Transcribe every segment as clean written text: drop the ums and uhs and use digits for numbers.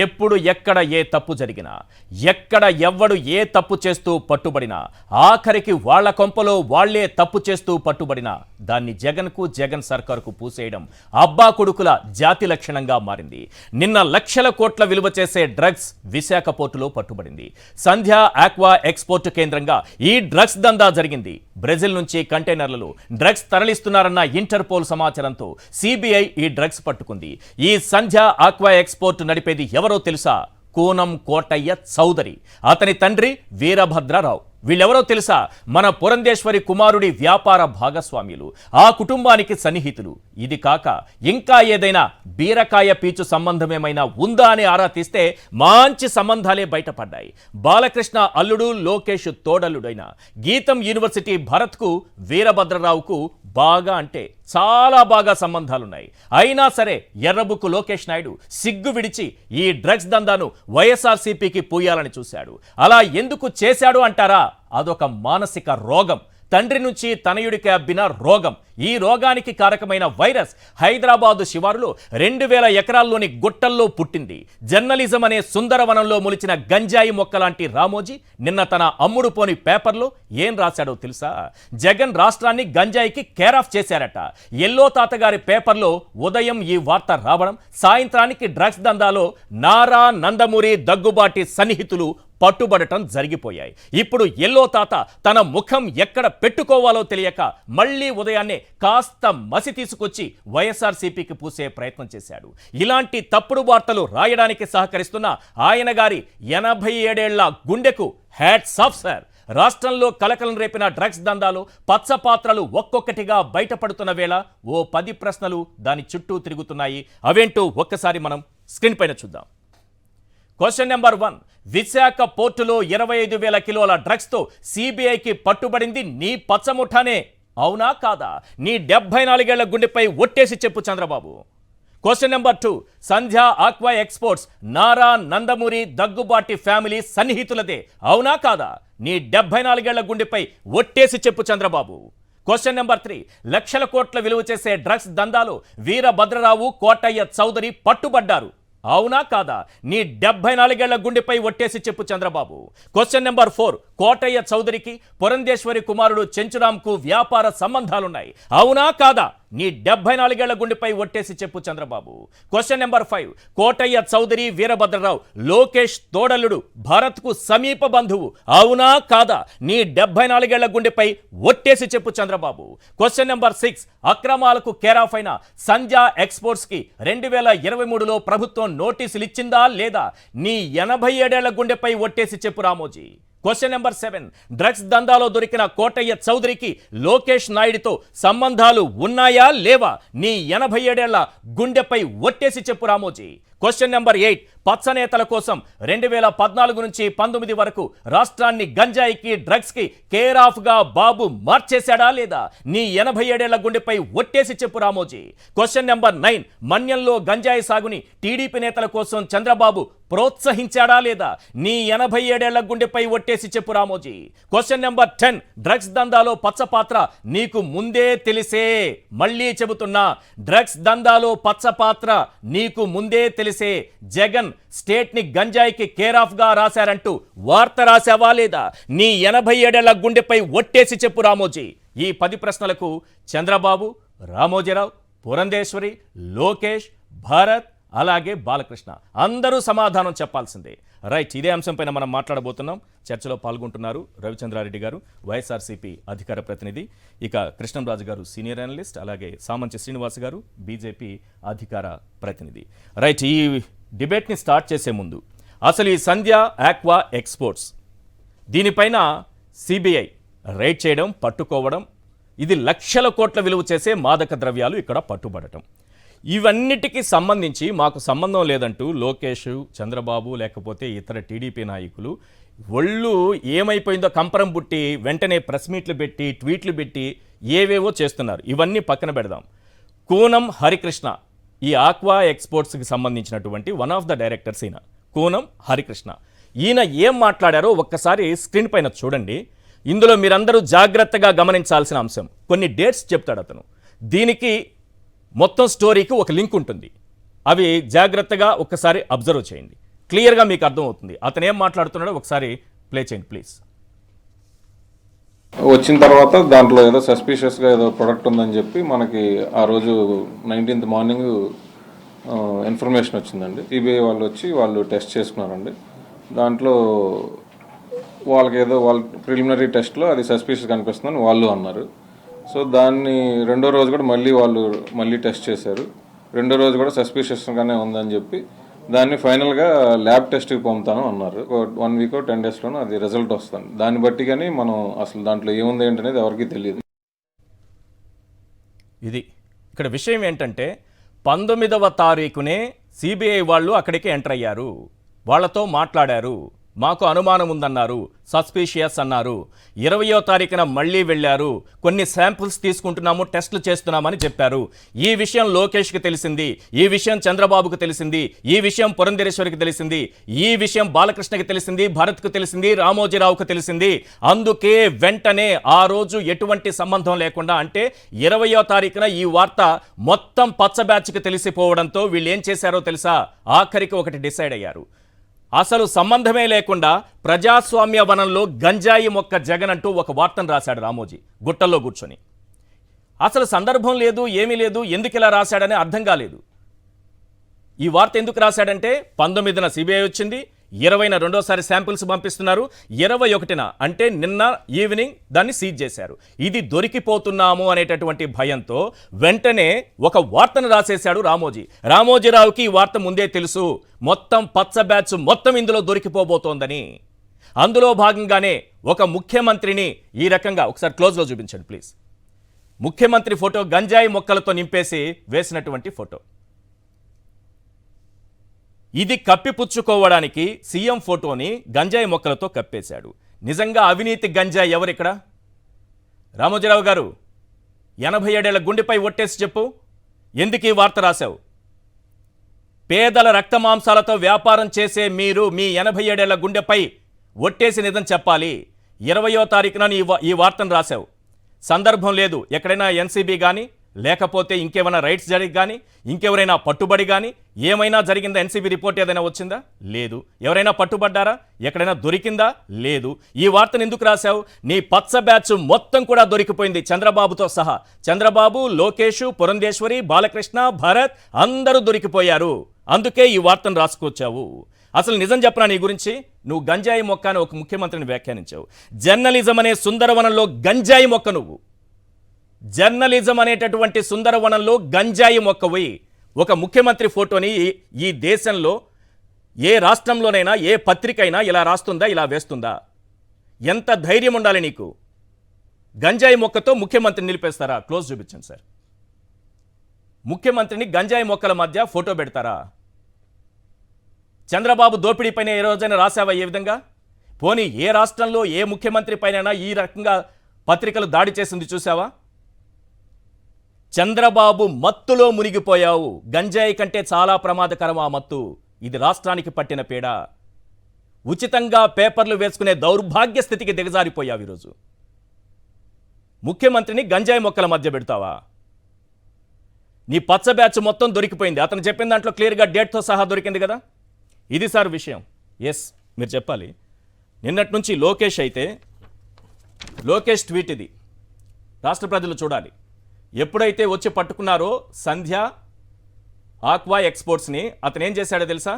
ఎప్పుడు ఎక్కడ ఏ తప్పు జరిగినా, ఎక్కడ ఎవ్వడు ఏ తప్పు చేస్తూ పట్టుబడినా, ఆఖరికి వాళ్ల కొంపలో వాళ్లే తప్పు చేస్తూ పట్టుబడినా దాన్ని జగన్ సర్కారుకు పూసేయడం అబ్బా కొడుకుల జాతి లక్షణంగా మారింది. నిన్న లక్షల కోట్ల విలువ చేసే డ్రగ్స్ విశాఖ పోర్టులో పట్టుబడింది. సంధ్య ఆక్వా ఎక్స్పోర్ట్ కేంద్రంగా ఈ డ్రగ్స్ దందా జరిగింది. బ్రెజిల్ నుంచి కంటైనర్లలో డ్రగ్స్ తరలిస్తున్నారన్న ఇంటర్పోల్ సమాచారంతో సిబిఐ ఈ డ్రగ్స్ పట్టుకుంది. ఈ సంధ్య ఆక్వా ఎక్స్పోర్ట్ నడిపేది ఎవరో తెలుసా? కూనం కోటయ్య చౌదరి, అతని తండ్రి వీరభద్రరావు. వీళ్ళెవరో తెలుసా? మన పురంధేశ్వరి కుమారుడి వ్యాపార భాగస్వామ్యులు, ఆ కుటుంబానికి సన్నిహితులు. ఇది కాక ఇంకా ఏదైనా బీరకాయ పీచు సంబంధమేమైనా ఉందా అని ఆరా తీస్తే మంచి సంబంధాలే బయటపడ్డాయి. బాలకృష్ణ అల్లుడు లోకేష్ తోడల్లుడైన గీతం యూనివర్సిటీ భరత్కు వీరభద్రరావుకు బాగా అంటే చాలా బాగా సంబంధాలున్నాయి. అయినా సరే ఎర్రబుక్కు లోకేష్ నాయుడు సిగ్గు విడిచి ఈ డ్రగ్స్ దందాను వైఎస్ఆర్సీపీకి పూయాలని చూశాడు. అలా ఎందుకు చేశాడు అంటారా? అదొక మానసిక రోగం, తండ్రి నుంచి తనయుడికి అబ్బిన రోగం. ఈ రోగానికి కారకమైన వైరస్ హైదరాబాదు శివారులో 2000 ఎకరాల్లోని గుట్టల్లో పుట్టింది. జర్నలిజం అనే సుందరవనంలో మొలిచిన గంజాయి మొక్కలాంటి రామోజీ నిన్న తన అమ్ముడు పోని పేపర్లో ఏం రాశాడో తెలుసా? జగన్ రాష్ట్రాన్ని గంజాయికి కేర్ ఆఫ్ చేశారట. ఎల్లో తాతగారి పేపర్లో ఉదయం ఈ వార్త రావడం, సాయంత్రానికి డ్రగ్స్ దందాలో నారా నందమూరి దగ్గుబాటి సన్నిహితులు పట్టుబడటం జరిగిపోయాయి. ఇప్పుడు ఎల్లో తాత తన ముఖం ఎక్కడ పెట్టుకోవాలో తెలియక మళ్లీ ఉదయాన్నే కాస్త మసి తీసుకొచ్చి వైఎస్ఆర్సీపీకి పూసే ప్రయత్నం చేశాడు. ఇలాంటి తప్పుడు వార్తలు రాయడానికి సహకరిస్తున్న ఆయన గారి 87 ఏళ్ల గుండెకు హ్యాట్స్ ఆఫ్ సార్. రాష్ట్రంలో కలకలం రేపిన డ్రగ్స్ దందాలో పచ్చపాత్రలు ఒక్కొక్కటిగా బయటపడుతున్న వేళ ఓ 10 ప్రశ్నలు దాని చుట్టూ తిరుగుతున్నాయి. అవేంటో ఒక్కసారి మనం స్క్రీన్ పైన చూద్దాం. క్వశ్చన్ నెంబర్ 1, విశాఖ పోర్టులో 25,000 కిలోల డ్రగ్స్తో సిబిఐకి పట్టుబడింది నీ పచ్చముఠానే, అవునా కాదా? నీ 74 ఏళ్ల గుండెపై ఒట్టేసి చెప్పు Chandrababu. Question number 2, Sandhya aqua exports Nara Nandamuri Daggubati family సన్నిహితులదే, అవునా కాదా? నీ 74 ఏళ్ల గుండెపై ఒట్టేసి చెప్పు చంద్రబాబు. క్వశ్చన్ నెంబర్ 3, లక్షల కోట్ల విలువ చేసే డ్రగ్స్ దందాలో వీరభద్రరావు కోటయ్య చౌదరి పట్టుబడ్డారు, అవునా కాదా? నీ 74 ఏళ్ల గుండెపై ఒట్టేసి చెప్పు చంద్రబాబు. క్వశ్చన్ నెంబర్ 4, కోటయ్య చౌదరికి పురంధేశ్వరి కుమారుడు చెంచురాంకు వ్యాపార సంబంధాలున్నాయి, అవునా కాదా? నీ 74 ఏళ్ల గుండెపై ఒట్టేసి చెప్పు చంద్రబాబు. క్వశ్చన్ నెంబర్ 5, కోటయ్య చౌదరి వీరభద్రరావు లోకేష్ తోడల్లుడు భరత్కు సమీప బంధువు, అవునా కాదా? నీ 74 ఏళ్ల గుండెపై ఒట్టేసి చెప్పు చంద్రబాబు. క్వశ్చన్ నెంబర్ 6, అక్రమాలకు కేరాఫ్ అయిన సంధ్య ఎక్స్పోర్ట్స్ కి 2023లో ప్రభుత్వం నోటీసులు ఇచ్చిందా లేదా? నీ 87 ఏళ్ల గుండెపై ఒట్టేసి చెప్పు రామోజీ. క్వశ్చన్ నెంబర్ 7, డ్రగ్స్ దందాలో దొరికిన కోటయ్య చౌదరికి లోకేష్ నాయుడితో సంబంధాలు ఉన్నాయా లేవా? నీ 87 ఏళ్ల గుండెపై ఒట్టేసి చెప్పు రామోజీ. క్వశ్చన్ నెంబర్ 8, పచ్చనేతల కోసం 2014 నుంచి 19 వరకు రాష్ట్రాన్ని గంజాయికి డ్రగ్స్కి కేర్ ఆఫ్గా బాబు మార్చేశాడా లేదా? నీ 87 ఏళ్ల గుండెపై ఒట్టేసి చెప్పు రామోజీ. క్వశ్చన్ నెంబర్ 9, మన్యంలో గంజాయి సాగుని టీడీపీ నేతల కోసం చంద్రబాబు ప్రోత్సహించాడా లేదా? నీ 87 ఏళ్ల గుండెపై ఒట్టేసి చెప్పు రామోజీ. క్వశ్చన్ నెంబర్ 10, డ్రగ్స్ దందాలో పచ్చపాత్ర నీకు ముందే తెలిసే, మళ్ళీ చెబుతున్నా, డ్రగ్స్ దందాలో పచ్చపాత్ర నీకు ముందే తెలిసే జగన్ స్టేట్ ని గంజాయికి కేర్ ఆఫ్ గా రాశారంటూ వార్త రాశావా లేదా? నీ 87 ఏళ్ల గుండెపై ఒట్టేసి చెప్పు రామోజీ. ఈ 10 ప్రశ్నలకు చంద్రబాబు, రామోజీరావు, పురంధేశ్వరి, లోకేష్, భరత్ అలాగే బాలకృష్ణ అందరూ సమాధానం చెప్పాల్సిందే. రైట్, ఇదే అంశంపైన మనం మాట్లాడబోతున్నాం. చర్చలో పాల్గొంటున్నారు రవిచంద్రారెడ్డి గారు, వైఎస్ఆర్సీపీ అధికార ప్రతినిధి, ఇక కృష్ణంరాజు గారు సీనియర్ అనలిస్ట్, అలాగే సామంచి శ్రీనివాస్ గారు బీజేపీ అధికార ప్రతినిధి. రైట్, ఈ డిబేట్ని స్టార్ట్ చేసే ముందు అసలు ఈ సంధ్య ఆక్వా ఎక్స్పోర్ట్స్ దీనిపైన సిబిఐ రైడ్ చేయడం, పట్టుకోవడం, ఇది లక్షల కోట్ల విలువ చేసే మాదక ద్రవ్యాలు ఇక్కడ పట్టుబడటం, ఇవన్నిటికీ సంబంధించి మాకు సంబంధం లేదంటూ లోకేష్, చంద్రబాబు లేకపోతే ఇతర టీడీపీ నాయకులు ఒళ్ళు ఏమైపోయిందో కంపరం పుట్టి వెంటనే ప్రెస్ మీట్లు పెట్టి ట్వీట్లు పెట్టి ఏవేవో చేస్తున్నారు. ఇవన్నీ పక్కన పెడదాం. కూనం హరికృష్ణ, ఈ ఆక్వా ఎక్స్పోర్ట్స్కి సంబంధించినటువంటి వన్ ఆఫ్ ద డైరెక్టర్స్ ఈయన కూనం హరికృష్ణ. ఈయన ఏం మాట్లాడారో ఒక్కసారి స్క్రీన్ పైన చూడండి. ఇందులో మీరందరూ జాగ్రత్తగా గమనించాల్సిన అంశం, కొన్ని డేట్స్ చెప్తాడు అతను. దీనికి మొత్తం స్టోరీకి ఒక లింక్ ఉంటుంది. అవి జాగ్రత్తగా ఒక్కసారి అబ్జర్వ్ చేయండి, క్లియర్గా మీకు అర్థమవుతుంది అతను ఏం మాట్లాడుతున్నాడో. ఒకసారి ప్లే చేయండి ప్లీజ్. వచ్చిన తర్వాత దాంట్లో ఏదో సస్పీషియస్గా ఏదో ప్రొడక్ట్ ఉందని చెప్పి మనకి ఆ రోజు 19th మార్నింగ్ ఇన్ఫర్మేషన్ వచ్చిందండి. సిబిఐ వాళ్ళు వచ్చి వాళ్ళు టెస్ట్ చేసుకున్నారండి. దాంట్లో వాళ్ళకి ఏదో వాళ్ళ ప్రిలిమినరీ టెస్ట్లో అది సస్పీషియస్ కనిపిస్తుందని వాళ్ళు అన్నారు. సో దాన్ని రెండో రోజు కూడా మళ్ళీ టెస్ట్ చేశారు. రెండో రోజు కూడా సస్పీషియస్గానే ఉందని చెప్పి దాన్ని ఫైనల్గా ల్యాబ్ టెస్ట్కి పంపుతాను అన్నారు. 1 వీక్ 10 డేస్లోనూ అది రిజల్ట్ వస్తుంది. దాన్ని బట్టి కానీ మనం అసలు దాంట్లో ఏముంది ఏంటనేది ఎవరికి తెలియదు. ఇది ఇక్కడ విషయం ఏంటంటే 19వ తారీఖునే సిబిఐ వాళ్ళు అక్కడికి ఎంటర్ అయ్యారు, వాళ్ళతో మాట్లాడారు, మాకు అనుమానం ఉందన్నారు, సస్పీషియస్ అన్నారు. 20వ తారీఖున మళ్ళీ వెళ్ళారు, కొన్ని శాంపుల్స్ తీసుకుంటున్నాము, టెస్టులు చేస్తున్నామని చెప్పారు. ఈ విషయం లోకేష్కి తెలిసింది, ఈ విషయం చంద్రబాబుకు తెలిసింది, ఈ విషయం పురంధరేశ్వరికి తెలిసింది, ఈ విషయం బాలకృష్ణకి తెలిసింది, భరత్కు తెలిసింది, రామోజీరావుకు తెలిసింది. అందుకే వెంటనే ఆ రోజు ఎటువంటి సంబంధం లేకుండా, అంటే 20వ తారీఖున ఈ వార్త మొత్తం పచ్చ బ్యాచ్కి తెలిసిపోవడంతో వీళ్ళు ఏం చేశారో తెలుసా, ఆఖరికి ఒకటి డిసైడ్ అయ్యారు. అసలు సంబంధమే లేకుండా ప్రజాస్వామ్య వనంలో గంజాయి మొక్క జగన్ అంటూ ఒక వార్తను రాశాడు రామోజీ గుట్టల్లో కూర్చొని. అసలు సందర్భం లేదు, ఏమీ లేదు, ఎందుకు ఇలా రాశాడని అర్థం కాలేదు. ఈ వార్త ఎందుకు రాశాడంటే 19న సిబిఐ వచ్చింది, 20న రెండోసారి శాంపిల్స్ పంపిస్తున్నారు, 21న అంటే నిన్న ఈవినింగ్ దాన్ని సీజ్ చేశారు. ఇది దొరికిపోతున్నాము అనేటటువంటి భయంతో వెంటనే ఒక వార్తను రాసేశాడు రామోజీరావుకి ఈ వార్త ముందే తెలుసు, మొత్తం పచ్చ బ్యాచ్ మొత్తం ఇందులో దొరికిపోబోతోందని. అందులో భాగంగానే ఒక ముఖ్యమంత్రిని ఈ రకంగా ఒకసారి క్లోజ్లో చూపించండి ప్లీజ్. ముఖ్యమంత్రి ఫోటో గంజాయి మొక్కలతో నింపేసి వేసినటువంటి ఫోటో. ఇది కప్పిపుచ్చుకోవడానికి సీఎం ఫోటోని గంజాయి మొక్కలతో కప్పేశాడు. నిజంగా అవినీతి గంజాయి ఎవరిక్కడ? రామోజీరావు గారు 87 ఏళ్ల గుండెపై ఒట్టేసి చెప్పు, ఎందుకు ఈ వార్త రాశావు? పేదల రక్త మాంసాలతో వ్యాపారం చేసే మీరు మీ 87 ఏళ్ల గుండెపై ఒట్టేసి నిజం చెప్పాలి. 20వ తారీఖున ఈ వార్తను రాశావు. సందర్భం లేదు, ఎక్కడైనా ఎన్సీబీ కానీ లేకపోతే ఇంకేమైనా రైట్స్ జరిగి కానీ ఇంకెవరైనా పట్టుబడి కానీ ఏమైనా జరిగిందా? ఎన్సీబీ రిపోర్ట్ ఏదైనా వచ్చిందా? లేదు. ఎవరైనా పట్టుబడ్డారా? ఎక్కడైనా దొరికిందా? లేదు. ఈ వార్తను ఎందుకు రాశావు? నీ పచ్చ బ్యాచ్ మొత్తం కూడా దొరికిపోయింది చంద్రబాబుతో సహా. చంద్రబాబు, లోకేష్, పురంధేశ్వరి, బాలకృష్ణ, భరత్ అందరూ దొరికిపోయారు. అందుకే ఈ వార్తను రాసుకొచ్చావు. అసలు నిజం చెప్పనా నీ గురించి? నువ్వు గంజాయి మొక్క అని ఒక ముఖ్యమంత్రిని వ్యాఖ్యానించావు. జర్నలిజం అనే సుందరవనంలో గంజాయి మొక్క నువ్వు. జర్నలిజం అనేటటువంటి సుందరవనంలో గంజాయి మొక్కవి. ఒక ముఖ్యమంత్రి ఫోటోని ఈ దేశంలో ఏ రాష్ట్రంలోనైనా ఏ పత్రికైనా ఇలా రాస్తుందా, ఇలా వేస్తుందా? ఎంత ధైర్యం ఉండాలి నీకు? గంజాయి మొక్కతో ముఖ్యమంత్రిని నిలిపేస్తారా? క్లోజ్ చూపించండి సార్. ముఖ్యమంత్రిని గంజాయి మొక్కల మధ్య ఫోటో పెడతారా? చంద్రబాబు దోపిడీ పైన ఏ రోజైనా రాసావా ఏ విధంగా? పోనీ ఏ రాష్ట్రంలో ఏ ముఖ్యమంత్రి పైన ఈ రకంగా పత్రికలు దాడి చేసింది చూసావా? చంద్రబాబు మత్తులో మునిగిపోయావు. గంజాయి కంటే చాలా ప్రమాదకరం ఆ మత్తు. ఇది రాష్ట్రానికి పట్టిన పీడ. ఉచితంగా పేపర్లు వేసుకునే దౌర్భాగ్య స్థితికి దిగజారిపోయావు ఈరోజు. ముఖ్యమంత్రిని గంజాయి మొక్కల మధ్య పెడతావా? నీ పచ్చ బ్యాచ్ మొత్తం దొరికిపోయింది. అతను చెప్పిన దాంట్లో క్లియర్గా డేట్తో సహా దొరికింది కదా. ఇది సార్ విషయం. ఎస్, మీరు చెప్పాలి. నిన్నటి నుంచి లోకేష్ ట్వీట్ ఇది రాష్ట్ర ప్రజలు చూడాలి. ఎప్పుడైతే వచ్చి పట్టుకున్నారో సంధ్య ఆక్వా ఎక్స్పోర్ట్స్ని, అతను ఏం చేశాడో తెలుసా?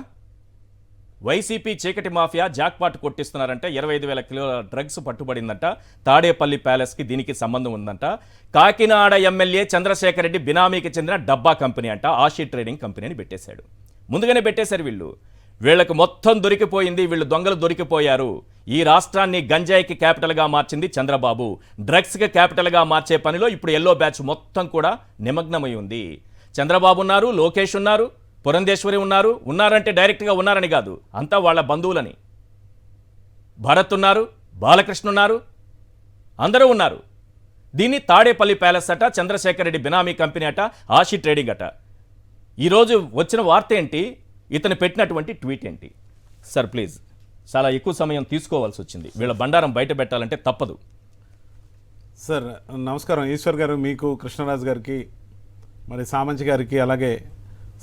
వైసీపీ చీకటి మాఫియా జాక్పాట్ కొట్టిస్తున్నారంట. 25,000 కిలోల డ్రగ్స్ పట్టుబడిందంట. తాడేపల్లి ప్యాలెస్కి దీనికి సంబంధం ఉందంట. కాకినాడ ఎమ్మెల్యే చంద్రశేఖర్ రెడ్డి బినామీకి చెందిన డబ్బా కంపెనీ అంట, ఆషీ ట్రేడింగ్ కంపెనీని పెట్టేశాడు. ముందుగానే పెట్టేశారు వీళ్ళకు మొత్తం దొరికిపోయింది. వీళ్ళు దొంగలు దొరికిపోయారు. ఈ రాష్ట్రాన్ని గంజాయికి క్యాపిటల్గా మార్చింది చంద్రబాబు. డ్రగ్స్కి క్యాపిటల్గా మార్చే పనిలో ఇప్పుడు ఎల్లో బ్యాచ్ మొత్తం కూడా నిమగ్నమై ఉంది. చంద్రబాబు ఉన్నారు, లోకేష్ ఉన్నారు, పురంధేశ్వరి ఉన్నారంటే డైరెక్ట్గా ఉన్నారని కాదు, అంతా వాళ్ళ బంధువులని. భరత్ ఉన్నారు, బాలకృష్ణ ఉన్నారు, అందరూ ఉన్నారు. దీన్ని తాడేపల్లి ప్యాలెస్ అట, చంద్రశేఖర్ రెడ్డి బినామీ కంపెనీ అట, ఆషీ ట్రేడింగ్ అట. ఈరోజు వచ్చిన వార్త ఏంటి? ఇతను పెట్టినటువంటి ట్వీట్ ఏంటి? సార్ ప్లీజ్, చాలా ఎక్కువ సమయం తీసుకోవాల్సి వచ్చింది. వీళ్ళ బండారం బయట పెట్టాలంటే తప్పదు. సార్ నమస్కారం. ఈశ్వర్ గారు, మీకు, కృష్ణరాజు గారికి, మరి సామంచి గారికి, అలాగే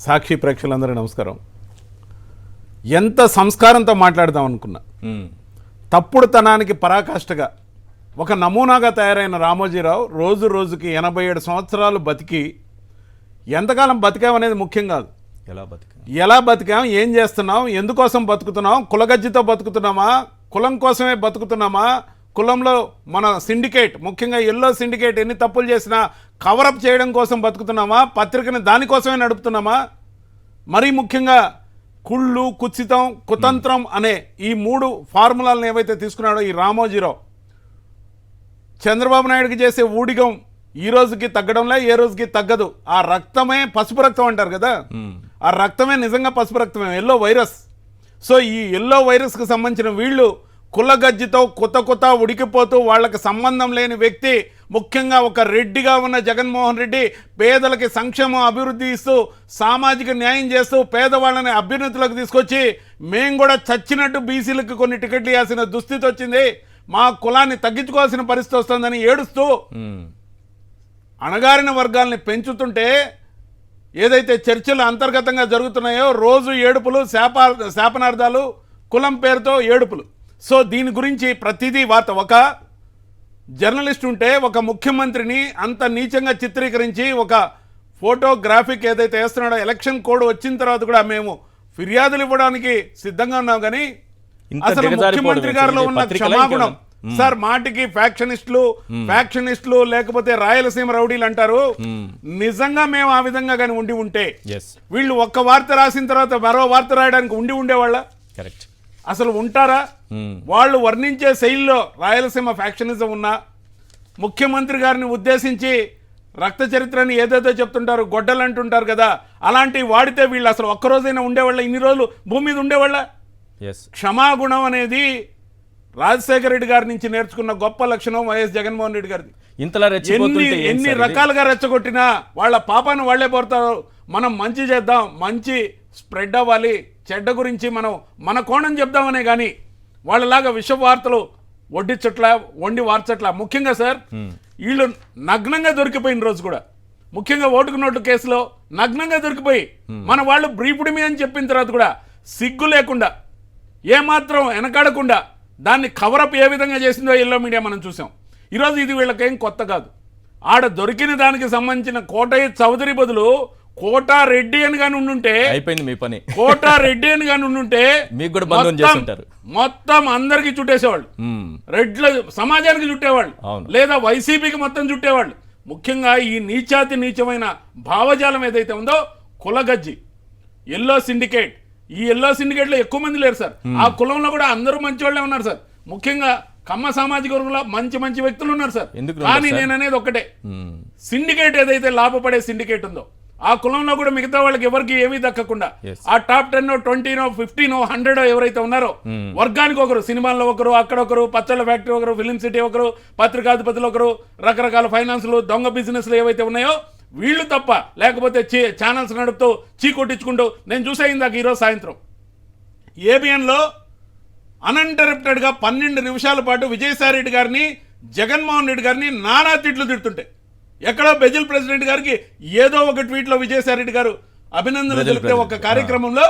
సాక్షి ప్రేక్షకులందరూ నమస్కారం. ఎంత సంస్కారంతో మాట్లాడదాం అనుకున్నా, తప్పుడుతనానికి పరాకాష్ఠగా ఒక నమూనాగా తయారైన రామోజీరావు రోజు రోజుకి 87 సంవత్సరాలు బతికి ఎంతకాలం బతికామనేది ముఖ్యం కాదు. ఎలా బతికాం, ఏం చేస్తున్నాం, ఎందుకోసం బతుకుతున్నాం, కులగజ్జితో బతుకుతున్నామా, కులం కోసమే బతుకుతున్నామా, కులంలో మన సిండికేట్, ముఖ్యంగా ఎల్లో సిండికేట్ ఎన్ని తప్పులు చేసినా కవరప్ చేయడం కోసం బతుకుతున్నామా, పత్రికని దానికోసమే నడుపుతున్నామా, మరీ ముఖ్యంగా కుళ్ళు, కుత్సితం, కుతంత్రం అనే ఈ 3 ఫార్ములాలను ఏవైతే తీసుకున్నాడో ఈ రామోజీరావు, చంద్రబాబు నాయుడుకి చేసే ఊడిగం ఈ రోజుకి తగ్గడంలే, ఏ రోజుకి తగ్గదు. ఆ రక్తమే పసుపు రక్తం అంటారు కదా, ఆ రక్తమే నిజంగా పసుపు రక్తమే, ఎల్లో వైరస్. సో ఈ ఎల్లో వైరస్కి సంబంధించిన వీళ్ళు కులగజ్జితో కొత్త ఉడికిపోతూ వాళ్ళకి సంబంధం లేని వ్యక్తి, ముఖ్యంగా ఒక రెడ్డిగా ఉన్న జగన్మోహన్ రెడ్డి పేదలకి సంక్షేమం అభివృద్ధి ఇస్తూ సామాజిక న్యాయం చేస్తూ పేదవాళ్ళని అభ్యున్నతిలోకి తీసుకొచ్చి మేము కూడా చచ్చినట్టు బీసీలకు కొన్ని టికెట్లు ఇవ్వాల్సిన దుస్థితి వచ్చింది, మా కులాన్ని తగ్గించుకోవాల్సిన పరిస్థితి వస్తుందని ఏడుస్తూ అణగారిన వర్గాల్ని పెంచుతుంటే ఏదైతే చర్చలు అంతర్గతంగా జరుగుతున్నాయో రోజు ఏడుపులు, శాపనార్థాలు, కులం పేరుతో ఏడుపులు. సో దీని గురించి ప్రతిదీ వార్త. ఒక జర్నలిస్ట్ ఉంటే ఒక ముఖ్యమంత్రిని అంత నీచంగా చిత్రీకరించి ఒక ఫోటోగ్రాఫిక్ ఏదైతే వేస్తున్నాడో, ఎలక్షన్ కోడ్ వచ్చిన తర్వాత కూడా మేము ఫిర్యాదులు ఇవ్వడానికి సిద్ధంగా ఉన్నాం, కానీ అసలు ముఖ్యమంత్రి గారిలో ఉన్న క్షమాగుణం సార్, మాటికి ఫ్యాక్షనిస్టులు లేకపోతే రాయలసీమ రౌడీలు అంటారు. నిజంగా మేము ఆ విధంగా కానీ ఉంటే వీళ్ళు ఒక్క వార్త రాసిన తర్వాత మరో వార్త రాయడానికి ఉండేవాళ్ళ? అసలు ఉంటారా? వాళ్ళు వర్ణించే శైలిలో రాయలసీమ ఫ్యాక్షనిజం ఉన్నా, ముఖ్యమంత్రి గారిని ఉద్దేశించి రక్త చరిత్రని ఏదేదో చెప్తుంటారు, గొడ్డలు అంటుంటారు కదా, అలాంటివి వాడితే వీళ్ళు అసలు ఒక్కరోజైనా ఉండేవాళ్ళ? ఇన్ని రోజులు భూమి మీద ఉండేవాళ్ళ? క్షమాగుణం అనేది రాజశేఖర రెడ్డి గారి నుంచి నేర్చుకున్న గొప్ప లక్షణం వైఎస్ జగన్మోహన్ రెడ్డి గారిది. ఎన్ని రకాలుగా రెచ్చగొట్టినా వాళ్ళ పాపాన్ని వాళ్లే పోతారు. మనం మంచి చేద్దాం, మంచి స్ప్రెడ్ అవ్వాలి, చెడ్డ గురించి మనం మన కోణం చెప్దామనే కానీ వాళ్ళలాగా విష వార్తలు వండి వార్చట్లా. ముఖ్యంగా సార్, వీళ్ళు నగ్నంగా దొరికిపోయిన రోజు కూడా, ముఖ్యంగా ఓటుకు నోటు కేసులో నగ్నంగా దొరికిపోయి మన వాళ్ళు బ్రీఫ్డ్ మీ అని చెప్పిన తర్వాత కూడా సిగ్గు లేకుండా, ఏమాత్రం వెనకాడకుండా దాన్ని కవరప్ ఏ విధంగా చేసిందో ఎల్లో మీడియా మనం చూసాం. ఈరోజు ఇది వీళ్ళకేం కొత్త కాదు. ఆడ దొరికిన దానికి సంబంధించిన కోటయ్య చౌదరి బదులు కోటా రెడ్డి అని కానీ ఉండుంటే అయిపోయింది మీ పని. కోటా రెడ్డి అని కానీ ఉండుంటే మీకు కూడా బంధం చేస్తుంటారు, మొత్తం అందరికి చుట్టేసేవాళ్ళు, రెడ్ల సమాజానికి చుట్టేవాళ్ళు, లేదా వైసీపీకి మొత్తం చుట్టేవాళ్ళు. ముఖ్యంగా ఈ నీచమైన భావజాలం ఏదైతే ఉందో కులగజ్జి, ఎల్లో సిండికేట్, ఈ ఎల్లో సిండికేట్ లో ఎక్కువ మంది లేరు సార్. ఆ కులంలో కూడా అందరూ మంచి వాళ్ళే ఉన్నారు సార్. ముఖ్యంగా కమ్మ సామాజిక వర్గంలో మంచి వ్యక్తులు ఉన్నారు సార్. కానీ నేను అనేది ఒకటే, సిండికేట్ ఏదైతే లాభపడే సిండికేట్ ఉందో ఆ కులంలో కూడా మిగతా వాళ్ళకి ఎవరికి ఏమీ దక్కకుండా ఆ టాప్ 10, 20, 15, 100 ఎవరైతే ఉన్నారో వర్గానికి ఒకరు, సినిమాల్లో ఒకరు, అక్కడ ఒకరు, పచ్చళ్ళ ఫ్యాక్టరీ ఒకరు, ఫిలిం సిటీ ఒకరు, పత్రికాధిపతులు ఒకరు, రకరకాల ఫైనాన్స్లు, దొంగ బిజినెస్లు ఏవైతే ఉన్నాయో వీళ్ళు తప్ప, లేకపోతే ఛానల్స్ నడుపుతూ కొట్టించుకుంటూ నేను చూసేయిందాక ఈరోజు సాయంత్రం ఏబిఎన్లో అన్ఇంటరప్టెడ్గా 12 నిమిషాల పాటు విజయసాయిరెడ్డి గారిని, జగన్మోహన్ రెడ్డి గారిని నానా తిట్లు తిడుతుంటే, ఎక్కడో బెజిల్ ప్రెసిడెంట్ గారికి ఏదో ఒక ట్వీట్లో విజయసాయిరెడ్డి గారు అభినందనలు తెలిపితే ఒక కార్యక్రమంలో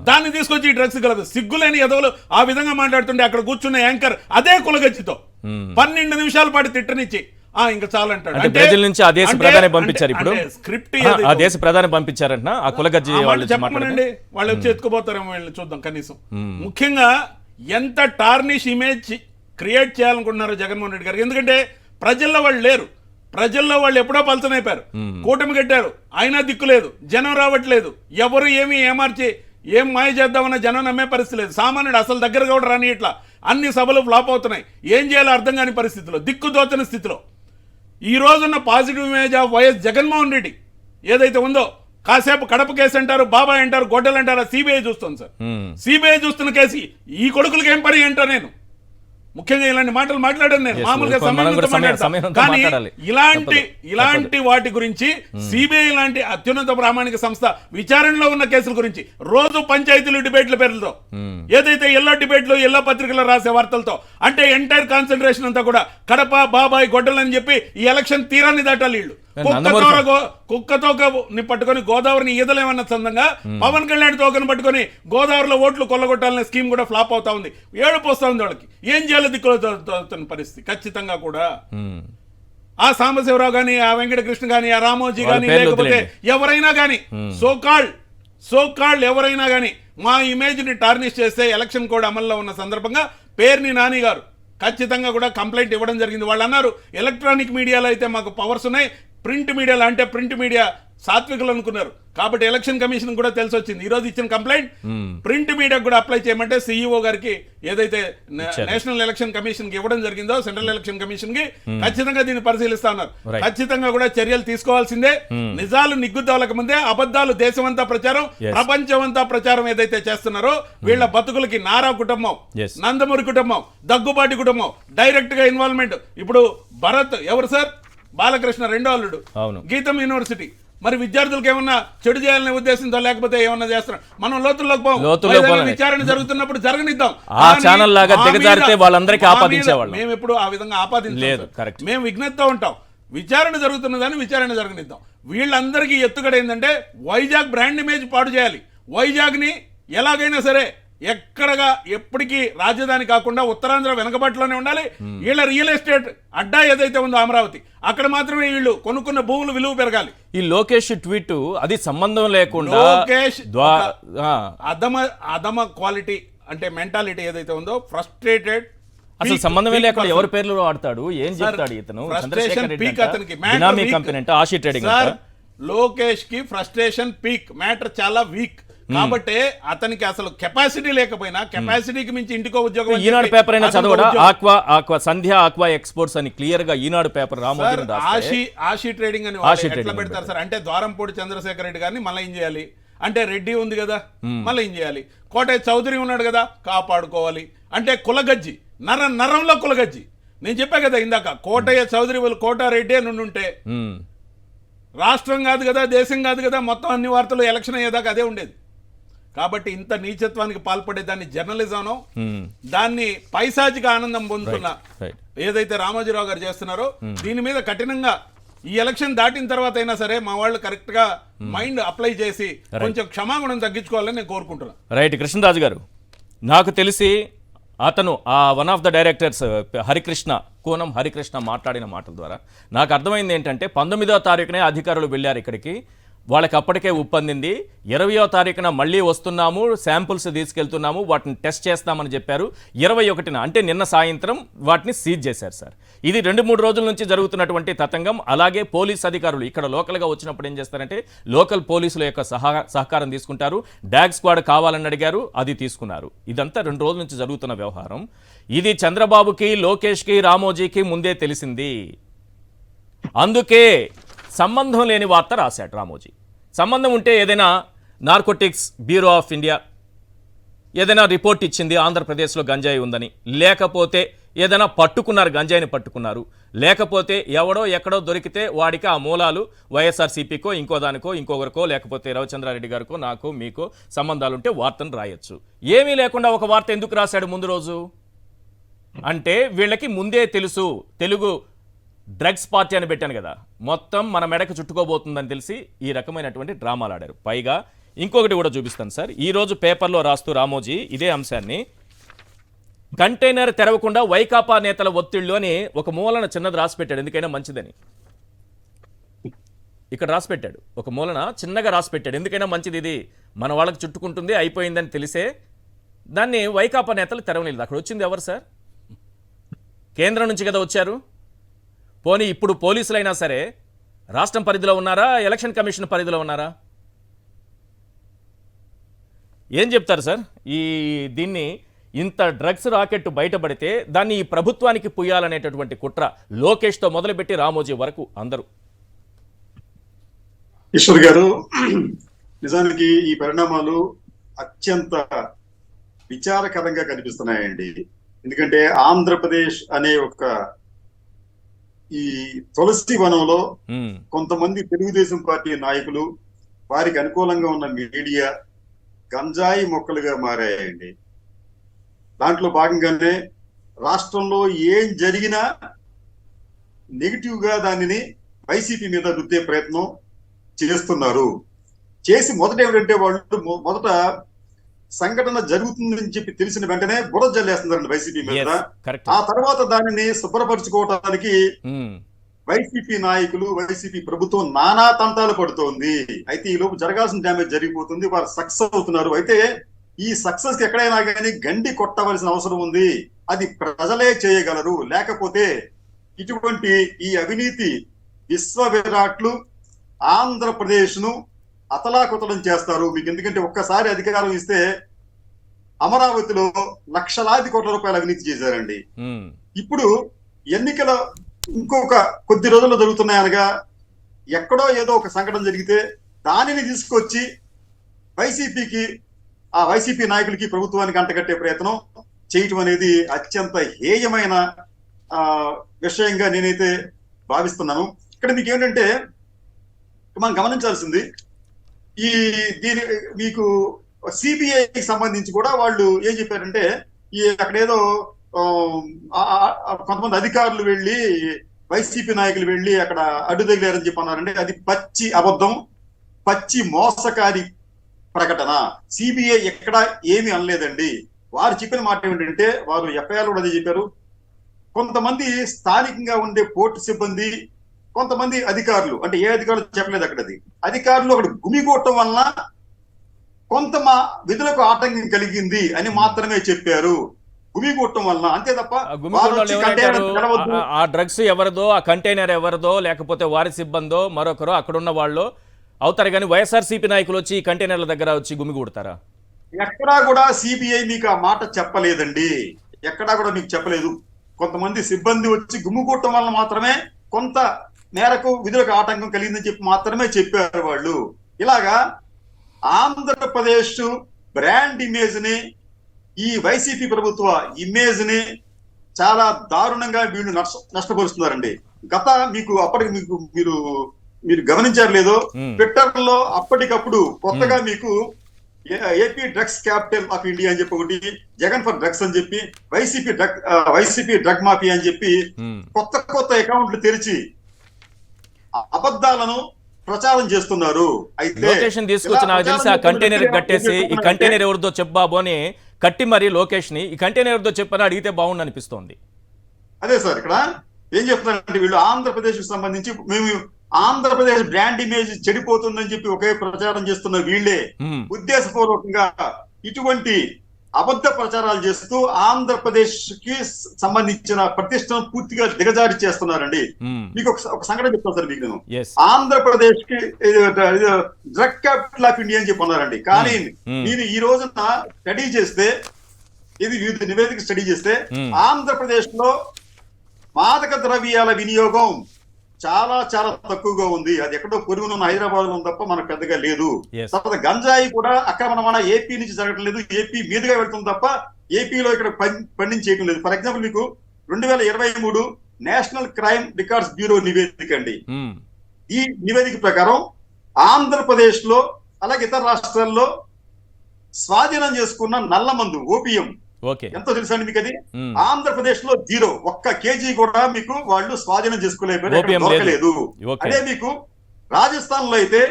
దాన్ని తీసుకొచ్చి డ్రగ్స్ కలదు. సిగ్గులేని ఎదవలు ఆ విధంగా మాట్లాడుతుంటే అక్కడ కూర్చున్న యాంకర్ అదే కులగజ్జితో 12 నిమిషాల పాటు తిట్టనిచ్చి ఇంకా చాలా అంటాడు. ప్రజల నుంచి ఆ దేశ ప్రధాని పంపించారు, ఇప్పుడు స్క్రిప్ట్ ఆ దేశ ప్రధాని పంపించారంట. ఆ కులగజ్జి చెప్పండి, వాళ్ళు వచ్చి ఎత్తుకుపోతారేమో వీళ్ళని చూద్దాం. కనీసం ముఖ్యంగా ఎంత టార్నిష్ ఇమేజ్ క్రియేట్ చేయాలనుకుంటున్నారు జగన్మోహన్ రెడ్డి గారు. ఎందుకంటే ప్రజల్లో వాళ్ళు లేరు, ప్రజల్లో వాళ్ళు ఎప్పుడో పలచనైపోయారు, కూటమి కట్టారు, అయినా దిక్కులేదు, జనం రావట్లేదు, ఎవరు ఏమి ఏమార్చి ఏం మాయ చేద్దామన్న జనం నమ్మే పరిస్థితి లేదు. సామాన్యుడు అసలు దగ్గరగా కూడా రాని, ఇట్లా అన్ని సభలు ఫ్లాప్ అవుతున్నాయి, ఏం చేయాలో అర్థం కాని పరిస్థితిలో, దిక్కుదోచని స్థితిలో ఈ రోజున్న positive image of YS Jaganmohan Reddy ఏదైతే ఉందో, కాసేపు కడప కేసు అంటారు, బాబాయ్ అంటారు, గొడ్డలు అంటారు, సిబిఐ చూస్తుంది సార్. సిబిఐ చూస్తున్న కేసు ఈ కొడుకులకి ఏం పని అంటా నేను ముఖ్యంగా ఇలాంటి మాటలు మాట్లాడాను నేను మామూలుగా సమయం. కానీ ఇలాంటి వాటి గురించి సిబిఐ లాంటి అత్యున్నత ప్రామాణిక సంస్థ విచారణలో ఉన్న కేసుల గురించి రోజు పంచాయతీలు డిబేట్ల పేర్లతో ఏదైతే ఎల్లో డిబేట్లు, ఎల్లో పత్రికలు రాసే వార్తలతో అంటే ఎంటైర్ కాన్సన్ట్రేషన్ అంతా కూడా కడప బాబాయ్ గొడ్డలని చెప్పి ఈ ఎలక్షన్ తీరాన్ని దాటాలి వీళ్ళు. కుక్క తోకని పట్టుకొని గోదావరిని ఈదలేమన్న సందంగా పవన్ కళ్యాణ్ తోకను పట్టుకొని గోదావరిలో ఓట్లు కొల్లగొట్టాలనే స్కీమ్ కూడా ఫ్లాప్ అవుతా ఉంది. ఏడుపు వస్తా ఉంది వాళ్ళకి. ఏం చేయాలో దిక్కులో పరిస్థితి ఖచ్చితంగా కూడా. ఆ సాంబశివరావు గాని, ఆ వెంకటకృష్ణ గాని, ఆ రామోజీ గాని, లేకపోతే ఎవరైనా గాని సోకాల్డ్ ఎవరైనా గాని మా ఇమేజ్ ని టార్నిష్ చేస్తే ఎలక్షన్ కోడ్ అమల్లో ఉన్న సందర్భంగా పేర్ని నాని గారు ఖచ్చితంగా కూడా కంప్లైంట్ ఇవ్వడం జరిగింది. వాళ్ళు అన్నారు ఎలక్ట్రానిక్ మీడియాలో అయితే మాకు పవర్స్ ఉన్నాయి, ప్రింట్ మీడియాలో అంటే ప్రింట్ మీడియా సాత్వికులు అనుకున్నారు. కాబట్టి ఎలక్షన్ కమిషన్ కూడా తెలిసి వచ్చింది. ఈ రోజు ఇచ్చిన కంప్లైంట్ ప్రింట్ మీడియాకు కూడా అప్లై చేయమంటే సిఇఓ గారికి ఏదైతే నేషనల్ ఎలక్షన్ కమిషన్ కి ఇవ్వడం జరిగిందో, సెంట్రల్ ఎలక్షన్ కమిషన్ కి ఖచ్చితంగా దీన్ని పరిశీలిస్తా ఉన్నారు. ఖచ్చితంగా కూడా చర్యలు తీసుకోవాల్సిందే. నిజాలు నిగ్గుదవలకు ముందే అబద్ధాలు దేశమంతా ప్రచారం, ప్రపంచమంతా ప్రచారం ఏదైతే చేస్తున్నారో వీళ్ళ బతుకులకి నారా కుటుంబం, నందమూరి కుటుంబం, దగ్గుబాటి కుటుంబం డైరెక్ట్ గా ఇన్వాల్వ్మెంట్. ఇప్పుడు భరత్ ఎవరు సార్? బాలకృష్ణ రెండో అల్లుడు, గీతం యూనివర్సిటీ. మరి విద్యార్థులకు ఏమన్నా చెడు చేయాలనే ఉద్దేశంతో లేకపోతే ఏమన్నా చేస్తున్నారు? మనం లోతుల్లోకి పోం. విచారణ జరుగుతున్నప్పుడు జరగనిద్దాం. మేము ఎప్పుడు ఆ విధంగా ఆపాదించలేదు. మేము విజ్ఞతతో ఉంటాం. విచారణ జరుగుతున్నదాన్ని విచారణ జరగనిద్దాం. వీళ్ళందరికీ ఎత్తుగడ ఏంటంటే వైజాగ్ బ్రాండ్ ఇమేజ్ పాడు చేయాలి. వైజాగ్ ని ఎలాగైనా సరే ఎక్కడగా ఎప్పటికీ రాజధాని కాకుండా ఉత్తరాంధ్ర వెనకబట్లోనే ఉండాలి. వీళ్ళ రియల్ ఎస్టేట్ అడ్డా ఏదైతే ఉందో అమరావతి, అక్కడ మాత్రమే వీళ్ళు కొనుక్కున్న భూములు విలువ పెరగాలి. ఈ లోకేష్ ట్వీట్ అది సంబంధం లేకుండా లోకేష్ అదమ క్వాలిటీ అంటే మెంటాలిటీ ఏదైతే ఉందో ఫ్రస్ట్రేటెడ్, అసలు సంబంధమే లేకుండా ఎవరి పేర్లు ఆడతాడు, ఏం చెప్తాడు ఇతను? లోకేష్ కి ఫ్రస్ట్రేషన్ పీక్, మ్యాటర్ చాలా వీక్. కాబట్టి అతనికి అసలు కెపాసిటీ లేకపోయినా కెపాసిటీకి మించి ఇంటికో ఉద్యోగం. ఈనాడు పేపర్ అయినా చదవడా? ఆక్వా సంధ్య ఆక్వా ఎక్స్పోర్ట్స్ అని క్లియర్ గా ఈనాడు పేపర్ ఆషి ట్రేడింగ్ అని ఎట్లా పెడతారు సార్? అంటే ద్వారంపూడి చంద్రశేఖర్ రెడ్డి గారిని మళ్ళీ ఏం చేయాలి అంటే, రెడ్డి ఉంది కదా మళ్ళీ ఏం చేయాలి, కోటయ్య చౌదరి ఉన్నాడు కదా కాపాడుకోవాలి అంటే కులగజ్జి, నరంలో కులగజ్జి. నేను చెప్పా కదా ఇందాక, కోటయ్య చౌదరి వాళ్ళు కోటారెడ్డి అని ఉంటే రాష్ట్రం కాదు కదా, దేశం కాదు కదా, మొత్తం అన్ని వార్తలు ఎలక్షన్ అయ్యేదాకా అదే ఉండేది. కాబట్టి ఇంత నీచత్వానికి పాల్పడే దాన్ని జర్నలిజం, దాన్ని పైశాచిక ఆనందం పొందుతున్న ఏదైతే రామోజీరావు గారు చేస్తున్నారో దీని మీద కఠినంగా ఈ ఎలక్షన్ దాటిన తర్వాత అయినా సరే మా వాళ్ళు కరెక్ట్ గా మైండ్ అప్లై చేసి కొంచెం క్షమాగుణం తగ్గించుకోవాలని నేను కోరుకుంటున్నాను. రైట్ కృష్ణరాజు గారు, నాకు తెలిసి అతను ఆ one of the directors Konam Harikrishna మాట్లాడిన మాటల ద్వారా నాకు అర్థమైంది ఏంటంటే 19వ తారీఖునే అధికారులు వెళ్ళారు ఇక్కడికి, వాళ్ళకి అప్పటికే ఉప్పందింది. 20వ తారీఖున మళ్ళీ వస్తున్నాము, శాంపుల్స్ తీసుకెళ్తున్నాము, వాటిని టెస్ట్ చేస్తామని చెప్పారు. 21న అంటే నిన్న సాయంత్రం వాటిని సీజ్ చేశారు సార్. ఇది 2-3 రోజుల నుంచి జరుగుతున్నటువంటి తతంగం. అలాగే పోలీస్ అధికారులు ఇక్కడ లోకల్గా వచ్చినప్పుడు ఏం చేస్తారంటే లోకల్ పోలీసుల యొక్క సహకారం తీసుకుంటారు. డాగ్ స్క్వాడ్ కావాలని అడిగారు, అది తీసుకున్నారు. ఇదంతా 2 రోజుల నుంచి జరుగుతున్న వ్యవహారం. ఇది చంద్రబాబుకి, లోకేష్కి, రామోజీకి ముందే తెలిసింది. అందుకే సంబంధం లేని వార్త రాశాడు రామోజీ. సంబంధం ఉంటే ఏదైనా నార్కోటిక్స్ బ్యూరో ఆఫ్ ఇండియా ఏదైనా రిపోర్ట్ ఇచ్చింది ఆంధ్రప్రదేశ్లో గంజాయి ఉందని, లేకపోతే ఏదైనా పట్టుకున్నారు, గంజాయిని పట్టుకున్నారు, లేకపోతే ఎవడో ఎక్కడో దొరికితే వాడికి ఆ మూలాలు వైఎస్ఆర్సీపీకో ఇంకో దానికో ఇంకొకరికో లేకపోతే రవిచంద్రారెడ్డి గారికో నాకో మీకో సంబంధాలుంటే వార్తను రాయొచ్చు. ఏమీ లేకుండా ఒక వార్త ఎందుకు రాశాడు ముందు రోజు అంటే వీళ్ళకి ముందే తెలుసు. తెలుగు డ్రగ్స్ పార్టీ అని పెట్టాను కదా, మొత్తం మన మెడకు చుట్టుకోబోతుందని తెలిసి ఈ రకమైనటువంటి డ్రామాలు ఆడారు. పైగా ఇంకొకటి కూడా చూపిస్తాను సార్. ఈరోజు పేపర్లో రాస్తూ రామోజీ ఇదే అంశాన్ని, కంటైనర్ తెరవకుండా వైకాపా నేతల ఒత్తిళ్ళు అని ఒక మూలన చిన్నది రాసిపెట్టాడు, ఎందుకైనా మంచిదని. ఇక్కడ రాసిపెట్టాడు, ఒక మూలన చిన్నగా రాసిపెట్టాడు, ఎందుకైనా మంచిది, ఇది మన వాళ్ళకి చుట్టుకుంటుంది అయిపోయిందని తెలిసే దాన్ని వైకాపా నేతలు తెరవలేదు. అక్కడ వచ్చింది ఎవరు సార్? కేంద్రం నుంచి కదా వచ్చారు. పోనీ ఇప్పుడు పోలీసులైనా సరే రాష్ట్రం పరిధిలో ఉన్నారా, ఎలక్షన్ కమిషన్ పరిధిలో ఉన్నారా? ఏం చెప్తారు సార్? దీన్ని ఇంత డ్రగ్స్ రాకెట్ బయటపడితే దాన్ని ఈ ప్రభుత్వానికి పుయ్యాలనేటటువంటి కుట్ర లోకేష్తో మొదలుపెట్టి రామోజీ వరకు అందరూ. ఈశ్వర్ గారు, నిజానికి ఈ పరిణామాలు అత్యంత విచారకరంగా కనిపిస్తున్నాయండి. ఎందుకంటే ఆంధ్రప్రదేశ్ అనే ఒక ఈ తులసి వనంలో కొంతమంది తెలుగుదేశం పార్టీ నాయకులు, వారికి అనుకూలంగా ఉన్న మీడియా గంజాయి మొక్కలుగా మారాయండి. దాంట్లో భాగంగానే రాష్ట్రంలో ఏం జరిగినా నెగిటివ్ గా దానిని వైసీపీ మీద రుద్దే ప్రయత్నం చేస్తున్నారు. చేసి మొదట ఏమిటంటే వాళ్ళు మొదట సంఘటన జరుగుతుందని చెప్పి తెలిసిన వెంటనే బురద జల్లేస్తున్నారండి వైసీపీ మీద. కరెక్ట్. ఆ తర్వాత దానిని శుభ్రపరచుకోవడానికి వైసీపీ నాయకులు, వైసీపీ ప్రభుత్వం నానా తంటాలు పడుతోంది. అయితే ఈ లోపు జరగాల్సిన డ్యామేజ్ జరిగిపోతుంది, వారు సక్సెస్ అవుతున్నారు. అయితే ఈ సక్సెస్ కి ఎక్కడైనా కానీ గండి కొట్టవలసిన అవసరం ఉంది. అది ప్రజలే చేయగలరు. లేకపోతే ఇటువంటి ఈ అవినీతి విశ్వ విరాట్లు ఆంధ్రప్రదేశ్ ను అతలాకుతలం చేస్తారు. మీకు ఎందుకంటే ఒక్కసారి అధికారం ఇస్తే అమరావతిలో లక్షలాది కోట్ల రూపాయల అవినీతి చేశారండి. ఇప్పుడు ఎన్నికల ఇంకొక కొద్ది రోజుల్లో జరుగుతున్నాయనగా ఎక్కడో ఏదో ఒక సంఘటన జరిగితే దానిని తీసుకొచ్చి వైసీపీకి, ఆ వైసీపీ నాయకులకి, ప్రభుత్వానికి అంటగట్టే ప్రయత్నం చేయటం అనేది అత్యంత హేయమైన విషయంగా నేనైతే భావిస్తున్నాను. ఇక్కడ మీకు ఏంటంటే మనం గమనించాల్సింది, దీని మీకు సిబిఐకి సంబంధించి కూడా వాళ్ళు ఏం చెప్పారంటే, అక్కడేదో కొంతమంది అధికారులు వెళ్ళి, వైసీపీ నాయకులు వెళ్ళి అక్కడ అడ్డు తగిలారని చెప్పి అన్నారంటే అది పచ్చి అబద్ధం, పచ్చి మోసకారి ప్రకటన. సిబిఐ ఎక్కడ ఏమీ అనలేదండి. వారు చెప్పిన మాట ఏమిటంటే, వారు ఎఫ్ఐఆర్ కూడా అదే చెప్పారు, కొంతమంది స్థానికంగా ఉండే పోర్టు సిబ్బంది, కొంతమంది అధికారులు, అంటే ఏ అధికారులు చెప్పలేదు అక్కడది, అధికారులు అక్కడ గుమిగూడటం వలన కొంత మా విధులకు ఆటంకం కలిగింది అని మాత్రమే చెప్పారు. గుమిగూడటం వలన, అంతే తప్ప ఆ డ్రగ్స్ ఎవరిదో, ఆ కంటైనర్ ఎవరిదో, లేకపోతే వారి సిబ్బందో మరొకరు అక్కడున్న వాళ్ళు అవుతారు. కానీ వైఎస్ఆర్సీపీ నాయకులు వచ్చి ఈ కంటైనర్ల దగ్గర వచ్చి గుమిగూడతారా? ఎక్కడా కూడా సిబిఐ మీకు ఆ మాట చెప్పలేదండి. ఎక్కడా కూడా మీకు చెప్పలేదు. కొంతమంది సిబ్బంది వచ్చి గుమిగూడటం వల్ల మాత్రమే కొంత మేరకు విధులకు ఆటంకం కలిగిందని చెప్పి మాత్రమే చెప్పారు వాళ్ళు. ఇలాగా ఆంధ్రప్రదేశ్ బ్రాండ్ ఇమేజ్ ని, ఈ వైసీపీ ప్రభుత్వ ఇమేజ్ ని చాలా దారుణంగా వీళ్ళు నష్టపరుస్తున్నారండి. మీకు అప్పటికి మీరు గమనించారు లేదో, ట్విట్టర్ లో అప్పటికప్పుడు కొత్తగా మీకు AP drugs capital of India అని చెప్పి ఒకటి, జగన్ ఫర్ డ్రగ్స్ అని చెప్పి, వైసీపీ డ్రగ్ మాఫియా అని చెప్పి కొత్త అకౌంట్లు తెరిచి అబద్ధాలను ప్రచారం చేస్తున్నారు. అయితే లొకేషన్ తీసుకొచ్చి నాకు తెలిసి ఆ కంటైనర్ కట్టేసి, ఈ కంటైనర్ ఎవరిదో చెప్పాబు అని కట్టి మరి లొకేషన్ ని, ఈ కంటైనర్ ఎవరిదో చెప్పని అడిగితే బాగుండు అనిపిస్తోంది. అదే సార్, ఇక్కడ ఏం చెప్తున్నారంటే వీళ్ళు ఆంధ్రప్రదేశ్ కు సంబంధించి మేము ఆంధ్రప్రదేశ్ బ్రాండ్ ఇమేజ్ చెడిపోతుందని చెప్పి ఒకే ప్రచారం చేస్తున్న వీళ్ళే ఉద్దేశపూర్వకంగా ఇటువంటి అబద్ధ ప్రచారాలు చేస్తూ ఆంధ్రప్రదేశ్ కి సంబంధించిన ప్రతిష్టను పూర్తిగా దిగజారి చేస్తున్నారండి. మీకు ఒక సంఘటన చెప్తాను సార్ మీకు. నేను ఆంధ్రప్రదేశ్ కి డ్రగ్ క్యాపిటల్ ఆఫ్ ఇండియా అని చెప్పి అన్నారండి. కానీ నేను ఈ రోజున స్టడీ చేస్తే, ఇది వివిధ నివేదిక స్టడీ చేస్తే, ఆంధ్రప్రదేశ్ లో మాదక ద్రవ్యాల వినియోగం చాలా చాలా తక్కువగా ఉంది. అది ఎక్కడో పొరుగునున్న హైదరాబాద్ లో తప్ప మనకు పెద్దగా లేదు. తర్వాత గంజాయి కూడా అక్రమ రవాణా ఏపీ నుంచి జరగడం లేదు, ఏపీ మీదుగా వెళ్తుంది తప్ప ఏపీలో ఇక్కడ పండించేయటం లేదు. ఫర్ ఎగ్జాంపుల్ మీకు 2023 నేషనల్ క్రైమ్ రికార్డ్స్ బ్యూరో నివేదిక అండి. ఈ నివేదిక ప్రకారం ఆంధ్రప్రదేశ్ లో అలాగే ఇతర రాష్ట్రాల్లో స్వాధీనం చేసుకున్న నల్ల మందు, ఓపియం ఎంతో తెలుసా అండి మీకు? అది ఆంధ్రప్రదేశ్ లో 0, 1 కేజీ కూడా మీకు వాళ్ళు స్వాధీనం చేసుకోలేదు. అదే మీకు రాజస్థాన్ లో అయితే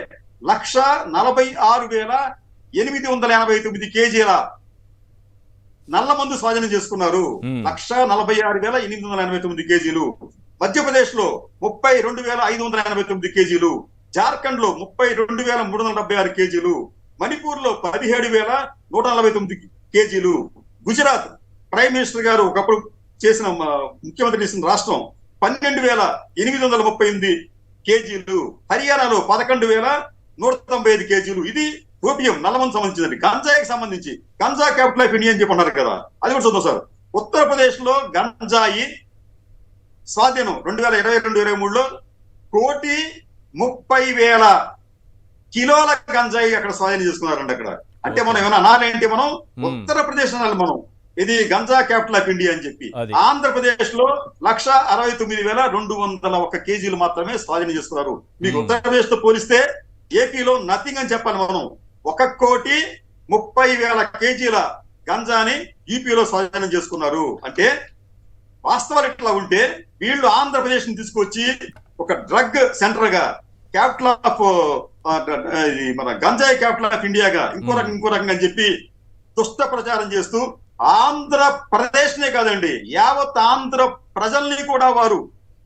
146,889 కేజీల నల్ల మందు స్వాధీనం చేసుకున్నారు. 146,889 కేజీలు. మధ్యప్రదేశ్ లో 32,589 కేజీలు. జార్ఖండ్ లో 32,376 కేజీలు. మణిపూర్ లో 17,149 కేజీలు. గుజరాత్ ప్రైమ్ మినిస్టర్ గారు ఒకప్పుడు చేసిన, ముఖ్యమంత్రి చేసిన రాష్ట్రం 12,838 కేజీలు. హర్యానాలో 11,195 కేజీలు. ఇది ఓపియం నల్లమంది సంబంధించిందండి. గంజాయికి సంబంధించి గంజా క్యాపిటల్ ఆఫ్ ఇండియా అని చెప్పి అన్నారు కదా, అది కూడా చూద్దాం సార్. ఉత్తరప్రదేశ్ లో గంజాయి స్వాధీనం 2022-23లో 1,30,000 కిలోల గంజాయి అక్కడ స్వాధీనం చేసుకున్నారండి అక్కడ. అంటే మనం ఏమైనా అనాలేంటి, మనం ఉత్తరప్రదేశ్ అనాలి మనం, ఇది గంజా క్యాపిటల్ ఆఫ్ ఇండియా అని చెప్పి. ఆంధ్రప్రదేశ్ లో 169,201 కేజీలు మాత్రమే స్వాధీనం చేసుకున్నారు. మీకు ఉత్తరప్రదేశ్ తో పోలిస్తే ఏపీలో నథింగ్ అని చెప్పాలి మనం. 1,30,000 కేజీల గంజాని యూపీలో స్వాధీనం చేసుకున్నారు. అంటే వాస్తవాలు ఇట్లా ఉంటే వీళ్ళు ఆంధ్రప్రదేశ్ ని తీసుకొచ్చి ఒక డ్రగ్ సెంటర్ గా, క్యాపిటల్ ఆఫ్ మన గంజాయి క్యాపిటల్ ఆఫ్ ఇండియాగా, ఇంకో రకంగా అని చెప్పి దుష్ట ప్రచారం చేస్తూ ఆంధ్రప్రదేశ్ నే కాదండి, యావత్ ఆంధ్ర ప్రజల్ని కూడా వారు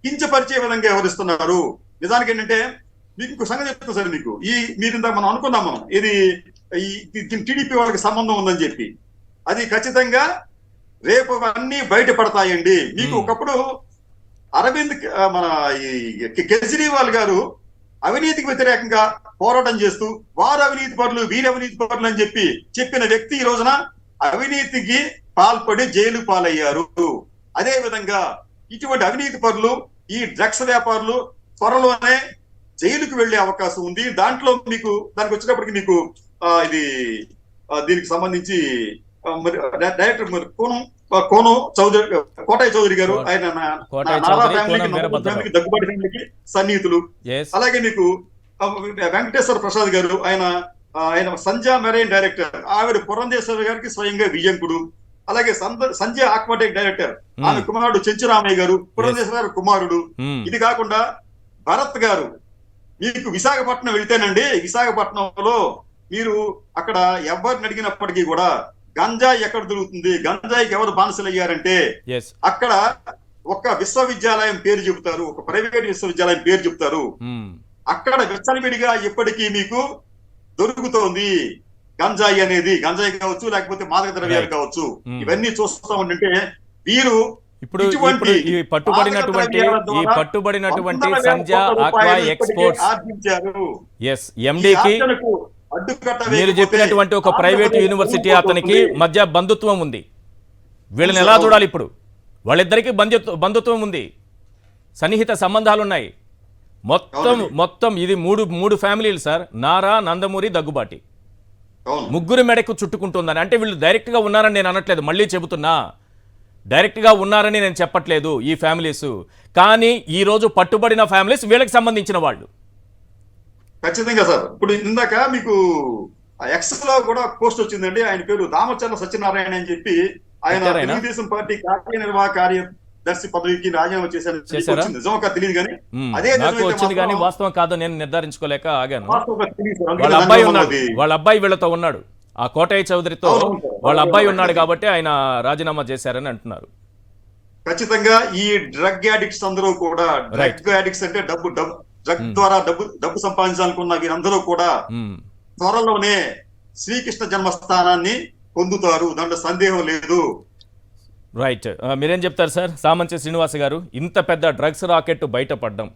కించపరిచే విధంగా వ్యవహరిస్తున్నారు. నిజానికి ఏంటంటే మీకు ఇంకో సంగతి చెప్తాను సార్, మీకు మీరు ఇందాక మనం అనుకున్నాం, మనం ఇది టీడీపీ వాళ్ళకి సంబంధం ఉందని చెప్పి, అది ఖచ్చితంగా రేపు అన్ని బయటపడతాయండి. మీకు ఒకప్పుడు అరవింద్ మన కేజ్రీవాల్ గారు అవినీతికి వ్యతిరేకంగా పోరాటం చేస్తూ వారు అవినీతి పరులు, వీరు అవినీతి పరులు అని చెప్పి చెప్పిన వ్యక్తి ఈ రోజున అవినీతికి పాల్పడి జైలు పాలయ్యారు. అదే విధంగా ఇటువంటి అవినీతి పరులు, ఈ డ్రగ్స్ వ్యాపారులు త్వరలోనే జైలుకు వెళ్లే అవకాశం ఉంది. దాంట్లో మీకు దానికి వచ్చినప్పటికీ మీకు ఇది దీనికి సంబంధించి డైరెక్టర్ కోటయ్య చౌదరి గారు, ఆయన నారా ఫ్యామిలీకి, దగ్గుబాటి ఫ్యామిలీకి సన్నిహితులు. అలాగే మీకు వెంకటేశ్వర ప్రసాద్ గారు, ఆయన సంధ్యా మెరైన్ డైరెక్టర్, ఆవిడ పురంధేశ్వరి గారికి స్వయంగా వియ్యంకుడు. అలాగే సంజయ్ ఆక్వాటిక్ డైరెక్టర్, ఆమె కుమారుడు చెంచురామయ్య గారు, పురంధేశ్వర గారు కుమారుడు. ఇది కాకుండా భరత్ గారు, మీకు విశాఖపట్నం వెళ్తేనండి, విశాఖపట్నంలో మీరు అక్కడ ఎవరిని అడిగినప్పటికీ కూడా గంజాయి ఎక్కడ దొరుకుతుంది, గంజాయికి ఎవరు బానిసలు అయ్యారంటే అక్కడ ఒక విశ్వవిద్యాలయం పేరు చెబుతారు, ఒక ప్రైవేట్ విశ్వవిద్యాలయం పేరు చెప్తారు. అక్కడ విచ్చలవిడిగా ఇప్పటికీ మీకు దొరుకుతోంది గంజాయి అనేది, గంజాయి కావచ్చు లేకపోతే మాదక ద్రవ్యాలు కావచ్చు. ఇవన్నీ చూస్తా ఉంటే వీరు ఇప్పుడు ఈ పట్టుబడినటువంటి సంధ్యా ఆక్వా ఎక్స్పోర్ట్స్ ఎండీకి మీరు చెప్పినటువంటి ఒక ప్రైవేట్ యూనివర్సిటీ అతనికి మధ్య బంధుత్వం ఉంది. వీళ్ళని ఎలా చూడాలి? ఇప్పుడు వాళ్ళిద్దరికీ బంధుత్వం ఉంది, సన్నిహిత సంబంధాలు ఉన్నాయి. మొత్తం ఇది మూడు ఫ్యామిలీలు సార్, నారా, నందమూరి, దగ్గుబాటి, ముగ్గురు మెడకు చుట్టుకుంటుందని. అంటే వీళ్ళు డైరెక్ట్గా ఉన్నారని నేను అనట్లేదు, మళ్ళీ చెబుతున్నా, డైరెక్ట్గా ఉన్నారని నేను చెప్పట్లేదు ఈ ఫ్యామిలీస్. కానీ ఈరోజు పట్టుబడిన ఫ్యామిలీస్ వీళ్ళకి సంబంధించిన వాళ్ళు. ఖచ్చితంగా సార్. ఇప్పుడు ఇందాక మీకు ఎక్స్ లో కూడా పోస్ట్ వచ్చిందండి, ఆయన పేరు దామచర్ల సత్యనారాయణ అని చెప్పి, ఆయన తెలుగుదేశం పార్టీ కార్యనిర్వాహక కార్యదర్శి పదవికి రాజీనామా చేశారు. నిజంగా తెలియదు కానీ అదే వచ్చింది, కానీ వాస్తవం కాదో నేను నిర్ధారించుకోలేక ఆగాను. వాళ్ళ అబ్బాయి వీళ్ళతో ఉన్నాడు, ఆ కోటయ్య చౌదరితో వాళ్ళ అబ్బాయి ఉన్నాడు కాబట్టి ఆయన రాజీనామా చేశారని అంటున్నారు. ఖచ్చితంగా ఈ డ్రగ్ యాడిక్ట్స్ అందరూ కూడా, డ్రగ్ యాడిక్ట్స్ అంటే డ్రగ్ ద్వారా డబ్బు సంపాదించాలనుకున్న వీరందరూ కూడా త్వరలోనే శ్రీకృష్ణ జన్మస్థానాన్ని పొందుతారు, దాంట్లో సందేహం లేదు. రైట్, మీరేం చెప్తారు సార్? సామంచి శ్రీనివాస్ గారు, ఇంత పెద్ద డ్రగ్స్ రాకెట్ బయటపడ్డం,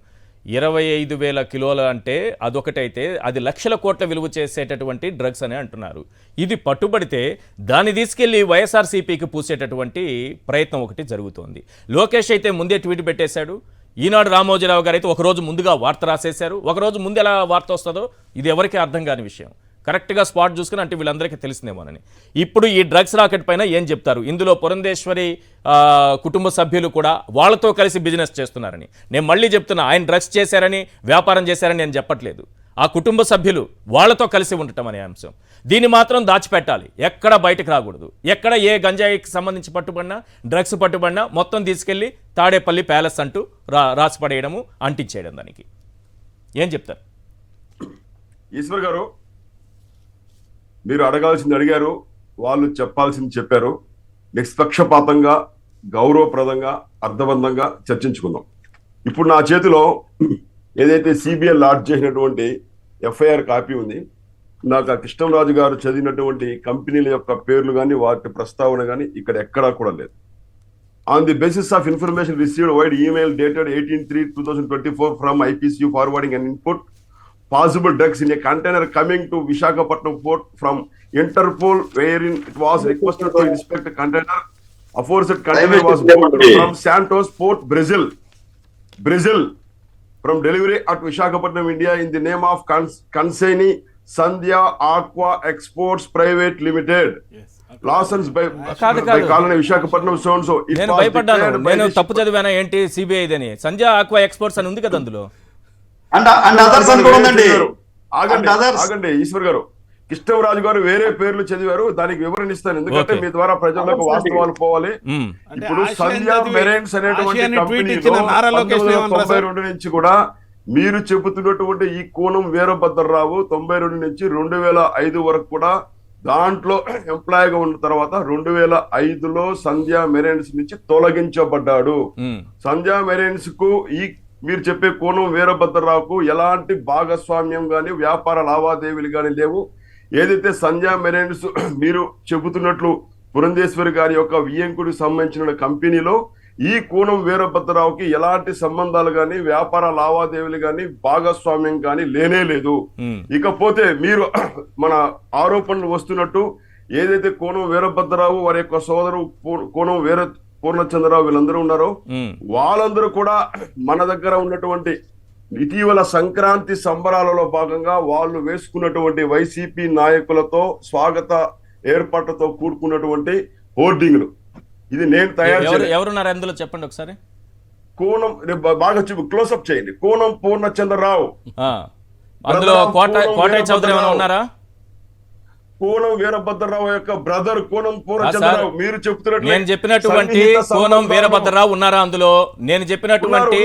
25,000 కిలోలు అంటే అదొకటైతే, అది లక్షల కోట్ల విలువ చేసేటటువంటి డ్రగ్స్ అని అంటున్నారు. ఇది పట్టుబడితే దాన్ని తీసుకెళ్లి వైఎస్ఆర్సీపీకి పూసేటటువంటి ప్రయత్నం ఒకటి జరుగుతోంది. లోకేష్ అయితే ముందే ట్వీట్ పెట్టేశాడు, ఈనాడు రామోజీరావు గారు అయితే ఒకరోజు ముందుగా వార్త రాసేశారు. ఒకరోజు ముందు ఎలా వార్త వస్తుందో ఇది ఎవరికి అర్థం కాని విషయం. కరెక్ట్గా స్పాట్ చూసుకుని అంటే వీళ్ళందరికీ తెలిసిందేమోనని. ఇప్పుడు ఈ డ్రగ్స్ రాకెట్ పైన ఏం చెప్తారు? ఇందులో పురంధేశ్వరి కుటుంబ సభ్యులు కూడా వాళ్ళతో కలిసి బిజినెస్ చేస్తున్నారని నేను మళ్ళీ చెప్తున్నా. ఆయన డ్రగ్స్ చేశారని, వ్యాపారం చేశారని నేను చెప్పట్లేదు. ఆ కుటుంబ సభ్యులు వాళ్ళతో కలిసి ఉండటం అనే అంశం, దీన్ని మాత్రం దాచిపెట్టాలి, ఎక్కడ బయటకు రాకూడదు. ఎక్కడ ఏ గంజాయికి సంబంధించి పట్టుబడినా, డ్రగ్స్ పట్టుబడినా మొత్తం తీసుకెళ్లి తాడేపల్లి ప్యాలెస్ అంటూ రాసిపడేయడము, అంటించేయడం. దానికి ఏం చెప్తారు? ఈశ్వర్ గారు, మీరు అడగాల్సింది అడిగారు, వాళ్ళు చెప్పాల్సింది చెప్పారు. నిష్పక్షపాతంగా, గౌరవప్రదంగా, అర్థవంతంగా చర్చించుకుందాం. ఇప్పుడు నా చేతిలో ఏదైతే సిబిఐ లాడ్జ్ చేసినటువంటి ఎఫ్ఐఆర్ కాపీ ఉంది, నాకు ఆ కృష్ణంరాజు గారు చదివినటువంటి కంపెనీల యొక్క పేర్లు కానీ వాటి ప్రస్తావన కానీ ఇక్కడ ఎక్కడా కూడా లేదు. On the basis of information received vide email dated 18/3/2024 from IPCU forwarding and input possible drugs in a container coming to Visakhapatnam port from Interpol, wherein it was requested to inspect the container. Aforesaid container was booked from Santos Port, Brazil, from delivery at Visakhapatnam, India, in the name of consignee Sandhya Aqua Exports Private Limited. License by Colony Visakhapatnam so and so. నేను భయపడ్డాను, నేను తప్పు చదివానా ఏంటి CBI దని? సంధ్యా aqua exports అని ఉంది కదా అందులో. ఆగండి ఈశ్వర్ గారు, కృష్ణరాజు గారు వేరే పేర్లు చదివారు, దానికి వివరణ ఇస్తాను, ఎందుకంటే Okay. మీ ద్వారా ప్రజలకు వాస్తవాలు పోవాలి. అంటే ఇప్పుడు ఆసియా సంధ్యా చదివి మెరైన్స్ అనేటువంటి ఆసియాని ట్వీట్ కంపెనీలో ఇచ్చిన నారా లోకేష్ ఏమన్నారు సార్? 1992 నుంచి కూడా మీరు చెబుతున్నటువంటి ఈ కూనం వీరభద్రరావు 92 నుంచి 2005 వరకు కూడా దాంట్లో ఎంప్లాయీగా ఉన్న తర్వాత 2005లో సంధ్యా మెరైన్స్ నుంచి తొలగించబడ్డాడు. సంధ్యా మెరైన్స్ కు ఈ మీరు చెప్పే కోనం వీరభద్రరావుకు ఎలాంటి భాగస్వామ్యం గాని వ్యాపార లావాదేవీలు గాని లేవు. ఏదైతే సంధ్యా మెరైన్స్ మీరు చెబుతున్నట్లు పురంధేశ్వరి గారి యొక్క వియ్యంకుడికి సంబంధించిన కంపెనీలో ఈ కోనం వీరభద్రరావుకి ఎలాంటి సంబంధాలు గాని వ్యాపార లావాదేవీలు గాని భాగస్వామ్యం గాని లేనే లేదు. ఇకపోతే మీరు మన ఆరోపణలు వస్తున్నట్టు ఏదైతే కోనం వీరభద్రరావు వారి యొక్క సోదరు కోనం పూర్ణచంద్రరావు వీళ్ళందరూ ఉన్నారో వాళ్ళందరూ కూడా మన దగ్గర ఉన్నటువంటి ఇటీవల సంక్రాంతి సంబరాలలో భాగంగా వాళ్ళు వేసుకున్నటువంటి వైసీపీ నాయకులతో స్వాగత ఏర్పాట్లతో కూడుకున్నటువంటి హోర్డింగ్లు ఇది నేను తయారు ఎవరున్నారు అందులో చెప్పండి ఒకసారి. కోనం బాగా క్లోజప్ చేయండి. కోనం పూర్ణచంద్రరావు, అందులో కోటయ్య చౌదరి ఏమైనా ఉన్నారా? కోనం వీరభద్రరావు యొక్క బ్రదర్ కోనం పూర్ణచంద్రరావు. మీరు చెప్తున్నట్టు నేను చెప్పినటువంటి కోనం వీరభద్రరావు ఉన్నారా అందులో? నేను చెప్పినటువంటి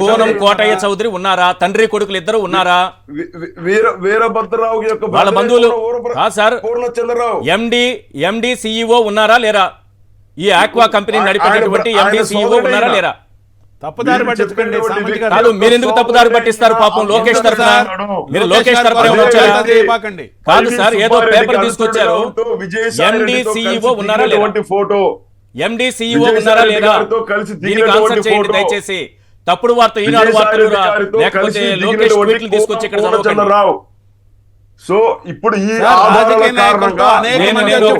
కోనం కోటయ్య చౌదరి ఉన్నారా? తండ్రి కొడుకులు ఇద్దరు ఉన్నారా? వీరభద్రరావు యొక్క వాళ్ళ బంధువులు సార్ పూర్ణచంద్రరావు ఎండి సిఇఓ ఉన్నారా లేరా? ఈ ఆక్వా కంపెనీ నడిపేటటువంటి ఎండి సిఇఓ ఉన్నారా లేరా? తప్పుదారి పట్టించకండి. కాదు, మీరు ఎందుకు తప్పుదారి పట్టిస్తారు? పాపం లోకేష్ తరఫున మీరు లోకేష్ తరఫున కాదు సార్, ఏదో పేపర్ తీసుకొచ్చారు. ఎండి సిఇఓ ఉన్నారా లేదా? ఫోటో ఎండి సిఇఓ ఉన్నారా లేదా? దీనికి ఆన్సర్ చేయండి దయచేసి. తప్పుడు వార్త ఈనాడు వార్తలు లేకపోతే లోకేష్ ట్వీట్లు తీసుకొచ్చి ఇక్కడ చదవకండి. సో ఇప్పుడు ఈ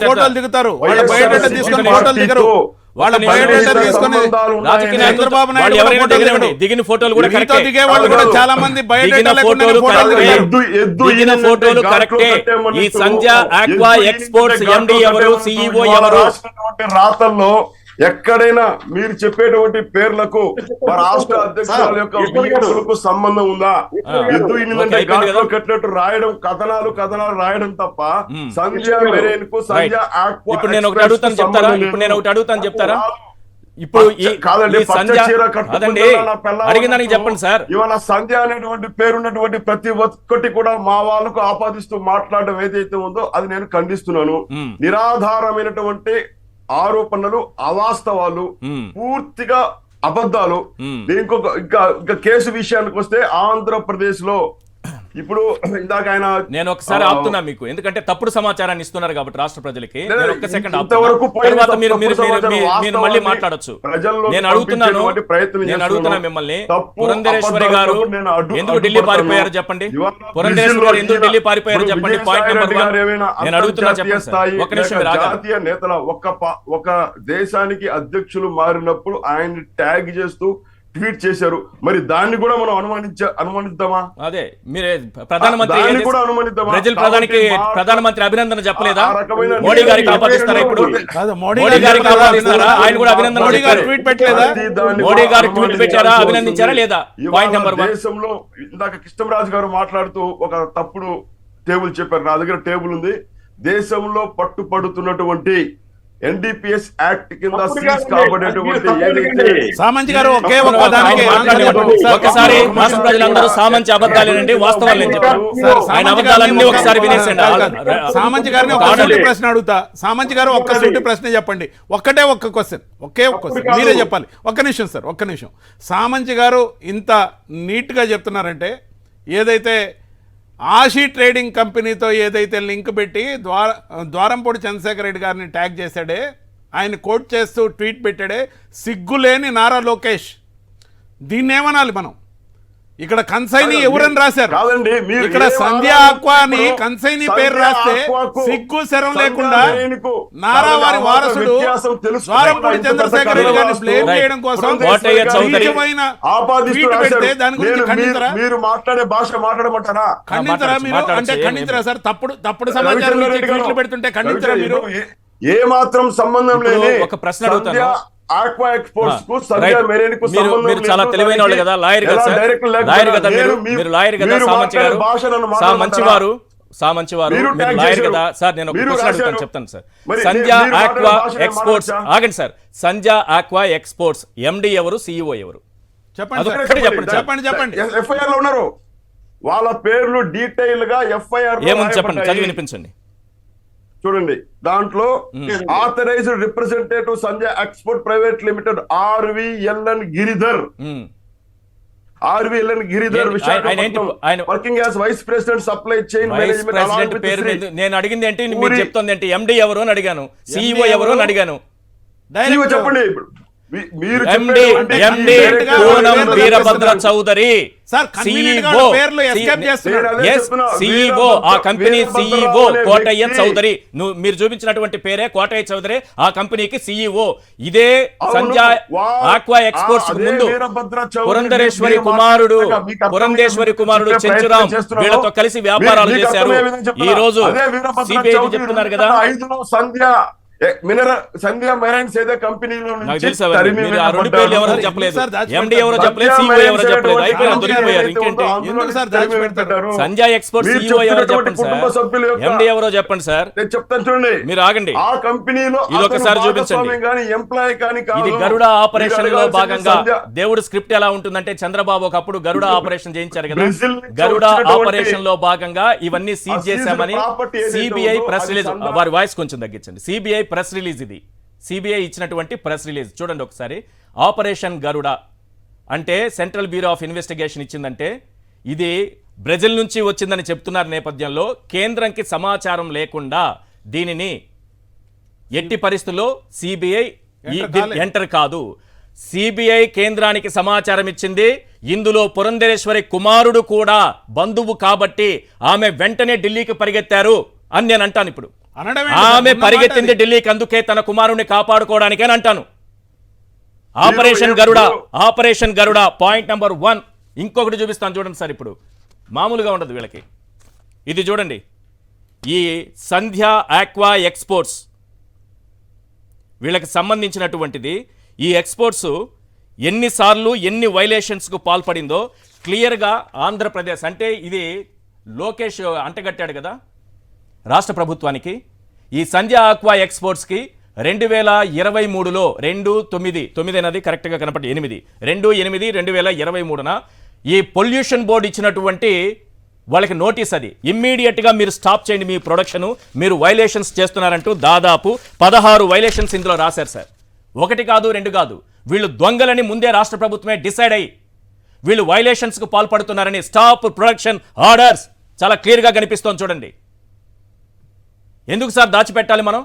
ఫోటోలు దిగుతారు, వాళ్ళ బయోడేటా తీసుకొని ఫోటోలు దిగరు. వాళ్ళ బయోడేటా తీసుకొని చంద్రబాబు నాయుడు దిగిన ఫోటోలు కూడా దిగే వాళ్ళు కూడా చాలా మంది బయోడేటా దిగిన ఫోటోలు కరెక్టే. ఈ సంధ్య ఆక్వా ఎక్స్పోర్ట్స్ ఎండి ఎవరు, సిఇఓ ఎవరు? రాతల్లో ఎక్కడైనా మీరు చెప్పేటువంటి పేర్లకు రాష్ట్ర అధ్యక్షుల యొక్క సంబంధం ఉందా? కట్టినట్టు రాయడం కథనాలు రాయడం తప్ప సంధ్యా మెరైన్ కు సంధ్యా ఆక్వా ఇప్పుడు నేను ఒకటి అడుగుతాను చెప్తారా? చెప్తారా? ఇప్పుడు కాదండి, అడిగిన దానికి చెప్పండి సార్. ఇవాళ సంధ్య అనేటువంటి పేరున్నటువంటి ప్రతి ఒక్కటి కూడా మా వాళ్ళకు ఆపాదిస్తూ మాట్లాడడం ఏదైతే ఉందో అది నేను ఖండిస్తున్నాను. నిరాధారమైనటువంటి ఆరోపణలు, అవాస్తవాలు, పూర్తిగా అబద్ధాలు. ఇంకా కేసు విషయానికి వస్తే ఆంధ్రప్రదేశ్ లో ఇప్పుడు ఇందాక ఆయన నేను ఒకసారి ఆపుతున్నా మీకు, ఎందుకంటే తప్పుడు సమాచారాన్ని ఇస్తున్నారు కాబట్టి రాష్ట్ర ప్రజలకి. ఒక్క సెకండ్ మీరు మళ్ళీ మాట్లాడొచ్చు. నేను అడుగుతున్నా మిమ్మల్ని, పురంధరేశ్వరి గారు ఎందుకు ఢిల్లీ పారిపోయారు చెప్పండి. పురంధరేశ్వరి గారు ఎందుకు ఢిల్లీ పారిపోయారు చెప్పండి. పాయింట్ నెంబర్ 1 నేను అడుగుతున్నా చెప్పండి. ఒక్క నిమిషం జాతీయ నేతల ఒక దేశానికి అధ్యక్షులు మారినప్పుడు ఆయన ట్యాగ్ చేస్తూ ట్వీట్ చేశారు. మరి దాన్ని కూడా మనం అనుమానిద్దామా? అదే మీరే ప్రధానమంత్రి ప్రధానమంత్రి అభినందన చెప్పలేదా? మోడీ గారికి ఆపాదిస్తారా? ఇప్పుడు మోడీ గారికి ఆపాదిస్తారా? ఆయన కూడా అభినందన ట్వీట్ పెట్టలేదా? మోడీ గారు ట్వీట్ పెట్టారా? అభినందించారా లేదా? Point number 1. దేశంలో ఇందాక కృష్ణరాజు గారు మాట్లాడుతూ ఒక తప్పుడు టేబుల్ చెప్పారు. నా దగ్గర టేబుల్ ఉంది. దేశంలో పట్టుపడుతున్నటువంటి ఎన్డీపీఎస్ యాక్ట్ కింద సీజ్ కాబడేటువంటి సామంత్ గారు ఒకసారి రాష్ట్ర ప్రజలందరూ సామంత్ అబద్ధాలేనండి, వాస్తవాలు నేను చెప్పాను. ఆయన అబద్ధాలన్నీ ఒకసారి వినేసండి. సామంత్ గారిని ఒక సూటి ప్రశ్న అడుగుతా. సామంత్ గారు ఒక్క సూటి ప్రశ్న చెప్పండి. ఒక్క క్వశ్చన్ మీరే చెప్పాలి. ఒక్క నిమిషం సార్, ఒక్క నిమిషం. సామంత్ గారు ఇంత నీట్ గా చెప్తున్నారంటే ఏదైతే ఆషి ట్రేడింగ్ కంపెనీతో ఏదైతే లింక్ పెట్టి ద్వారంపూడి చంద్రశేఖర్ రెడ్డి గారిని ట్యాగ్ చేశాడే, ఆయన కోట్ చేస్తూ ట్వీట్ పెట్టాడే, సిగ్గులేని నారా లోకేష్. దీన్ని ఏమనాలి మనం? ఇక్కడ కన్సైని ఎవరని రాశారు? ఇక్కడ సంధ్య ఆక్వా అని కన్సైని పేరు రాస్తే సిగ్గు శరం లేకుండా నారా వారి వారసుడు ద్వారంపూడి చంద్రశేఖర్ రెడ్డి గారిని బ్లేమ్ చేయడం కోసం ట్వీట్ పెడితే దాని గురించి ఖండించరా? మీరు మాట్లాడే భాష మాట్లాడమంటారా? ఖండించరా మీరు? అంటే ఖండించరా సార్? తప్పుడు సమాచారం ట్వీట్లు పెడుతుంటే ఖండించరా మీరు? ఏ మాత్రం సంబంధం లేదు. ఒక ప్రశ్న అడుగుతాను. ఆక్వా ఎక్స్పోర్ట్స్ కు సంధ్య మెరైన్ కు మీరు చాలా తెలివైన వాళ్ళు కదా, లాయర్ కదా సార్, లాయర్ కదా మీరు లాయర్ కదా. సామంత్ గారు మంచివారు, సామంచి వారు మీరు మీరు ట్యాగ్ లాయర్ చేశారు. కదా సార్, నేను ఒక మీరు క్వశ్చన్ రాశారు. అడుగుతాను, చెప్తాను సార్. మరి సంధ్యా మీరు ఆక్వా మాట్లాడే భాష నేను ఎక్స్పోర్ట్స్, మాట్లాడచ్చా? ఆగండి సార్, సంధ్యా ఆక్వా ఎక్స్పోర్ట్స్ ఎండి ఎవరు, సిఇఓ ఎవరు? చెప్పండి సార్. అదొక్కటి చెప్పండి సార్. చెప్పండి ఎఫ్ఐఆర్ లో ఉన్నారు, వాళ్ళ పేర్లు డీటెయిల్ గా ఎఫ్ఐఆర్ ఏముంది చెప్పండి, చదివి వినిపించండి. చూడండి, దాంట్లో authorised representative Sanjay export private limited RVLN Giridhar, RVLN Giridhar working as vice president supply chain vice president పేరు మీద నేను అడిగింది ఏంటి, మీరు చెప్తుంది ఏంటి? ఎండి ఎవరు అని అడిగాను, సిఇఓ ఎవరు అని అడిగాను. చెప్పండి. మీరు ఎండి పూనం వీరభద్ర చౌదరి, సిఇఓ, ఆ కంపెనీ సిఇఓ కోటయ్య చౌదరి. మీరు చూపించినటువంటి పేరే కోటయ్య చౌదరి, ఆ కంపెనీకి సిఇఓ. ఇదే సంధ్యా ఆక్వా ఎక్స్పోర్ట్స్ ముందు పురంధరేశ్వరి కుమారుడు చెంచురాం వీళ్ళతో కలిసి వ్యాపారాలు చేశారు. ఈ రోజు సిబిఐ చెప్తున్నారు కదా, సంధ్యా మెరైన్స్ ఏదో కంపెనీలో నాకు తెలుసు మీరు ఆ రెండు పేర్లు ఎవరో చెప్పలేదు, ఎండి ఎవరో చెప్పలేదు, సిఇఓ ఎవరో చెప్పలేదు, అయిపోయినా దొరికిపోయారు. ఇంకేంటి సంధ్యా ఎక్స్పోర్ట్ సిఇఓ ఎవరో చెప్పండి సార్, ఎండి ఎవరో చెప్పండి సార్. నేను చెప్తాను చూడండి, మీరు ఆగండి. ఆ కంపెనీలో ఇది ఒకసారి చూపించండి. ఎంప్లాయ్ కానీ ఇది గరుడ ఆపరేషన్ లో భాగంగా దేవుడు స్క్రిప్ట్ ఎలా ఉంటుందంటే, చంద్రబాబు ఒకప్పుడు గరుడ ఆపరేషన్ చేయించారు కదా, గరుడ ఆపరేషన్ లో భాగంగా ఇవన్నీ సీజ్ చేశామని సిబిఐ ప్రెస్ రిలీజ్, వారి వాయిస్ కొంచెం తగ్గించండి, సిబిఐ ప్రెస్ రిలీజ్, ఇది సిబిఐ ఇచ్చినటువంటి ప్రెస్ రిలీజ్ చూడండి ఒకసారి. ఆపరేషన్ గరుడ అంటే సెంట్రల్ బ్యూరో ఆఫ్ ఇన్వెస్టిగేషన్ ఇచ్చిందంటే ఇది బ్రెజిల్ నుంచి వచ్చిందని చెప్తున్నారు నేపథ్యంలో, కేంద్రంకి సమాచారం లేకుండా దీనిని ఎట్టి పరిస్థితుల్లో సిబిఐ ఎంటర్ కాదు. సిబిఐ కేంద్రానికి సమాచారం ఇచ్చింది. ఇందులో పురంధరేశ్వరి కుమారుడు కూడా బంధువు కాబట్టి ఆమె వెంటనే ఢిల్లీకి పరిగెత్తారు అని నేను అంటాను. ఇప్పుడు ఆమె పరిగెత్తింది ఢిల్లీకి, అందుకే తన కుమారుణ్ణి కాపాడుకోవడానికి అని అంటాను. ఆపరేషన్ గరుడ పాయింట్ నెంబర్ 1. ఇంకొకటి చూపిస్తాను చూడండి సార్, ఇప్పుడు మామూలుగా ఉండదు వీళ్ళకి. ఇది చూడండి, ఈ సంధ్యా ఆక్వా ఎక్స్పోర్ట్స్ వీళ్ళకి సంబంధించినటువంటిది. ఈ ఎక్స్పోర్ట్స్ ఎన్నిసార్లు ఎన్ని వైలేషన్స్కు పాల్పడిందో క్లియర్గా ఆంధ్రప్రదేశ్, అంటే ఇది లోకేష్ అంటగట్టాడు కదా రాష్ట్ర ప్రభుత్వానికి. ఈ సంధ్యా ఆక్వా ఎక్స్పోర్ట్స్కి 2023లో 2/9 అనేది కరెక్ట్గా కనపడి 2/8/2023న ఈ పొల్యూషన్ బోర్డు ఇచ్చినటువంటి వాళ్ళకి నోటీస్, అది ఇమ్మీడియట్గా మీరు స్టాప్ చేయండి మీ ప్రొడక్షన్, మీరు వైలేషన్స్ చేస్తున్నారంటూ దాదాపు 16 వైలేషన్స్ ఇందులో రాశారు సార్. 1 కాదు 2 కాదు, వీళ్ళు దొంగలని ముందే రాష్ట్ర ప్రభుత్వమే డిసైడ్ అయ్యి వీళ్ళు వైలేషన్స్కు పాల్పడుతున్నారని స్టాప్ ప్రొడక్షన్ ఆర్డర్స్ చాలా క్లియర్గా కనిపిస్తోంది చూడండి. ఎందుకు సార్ దాచిపెట్టాలి మనం?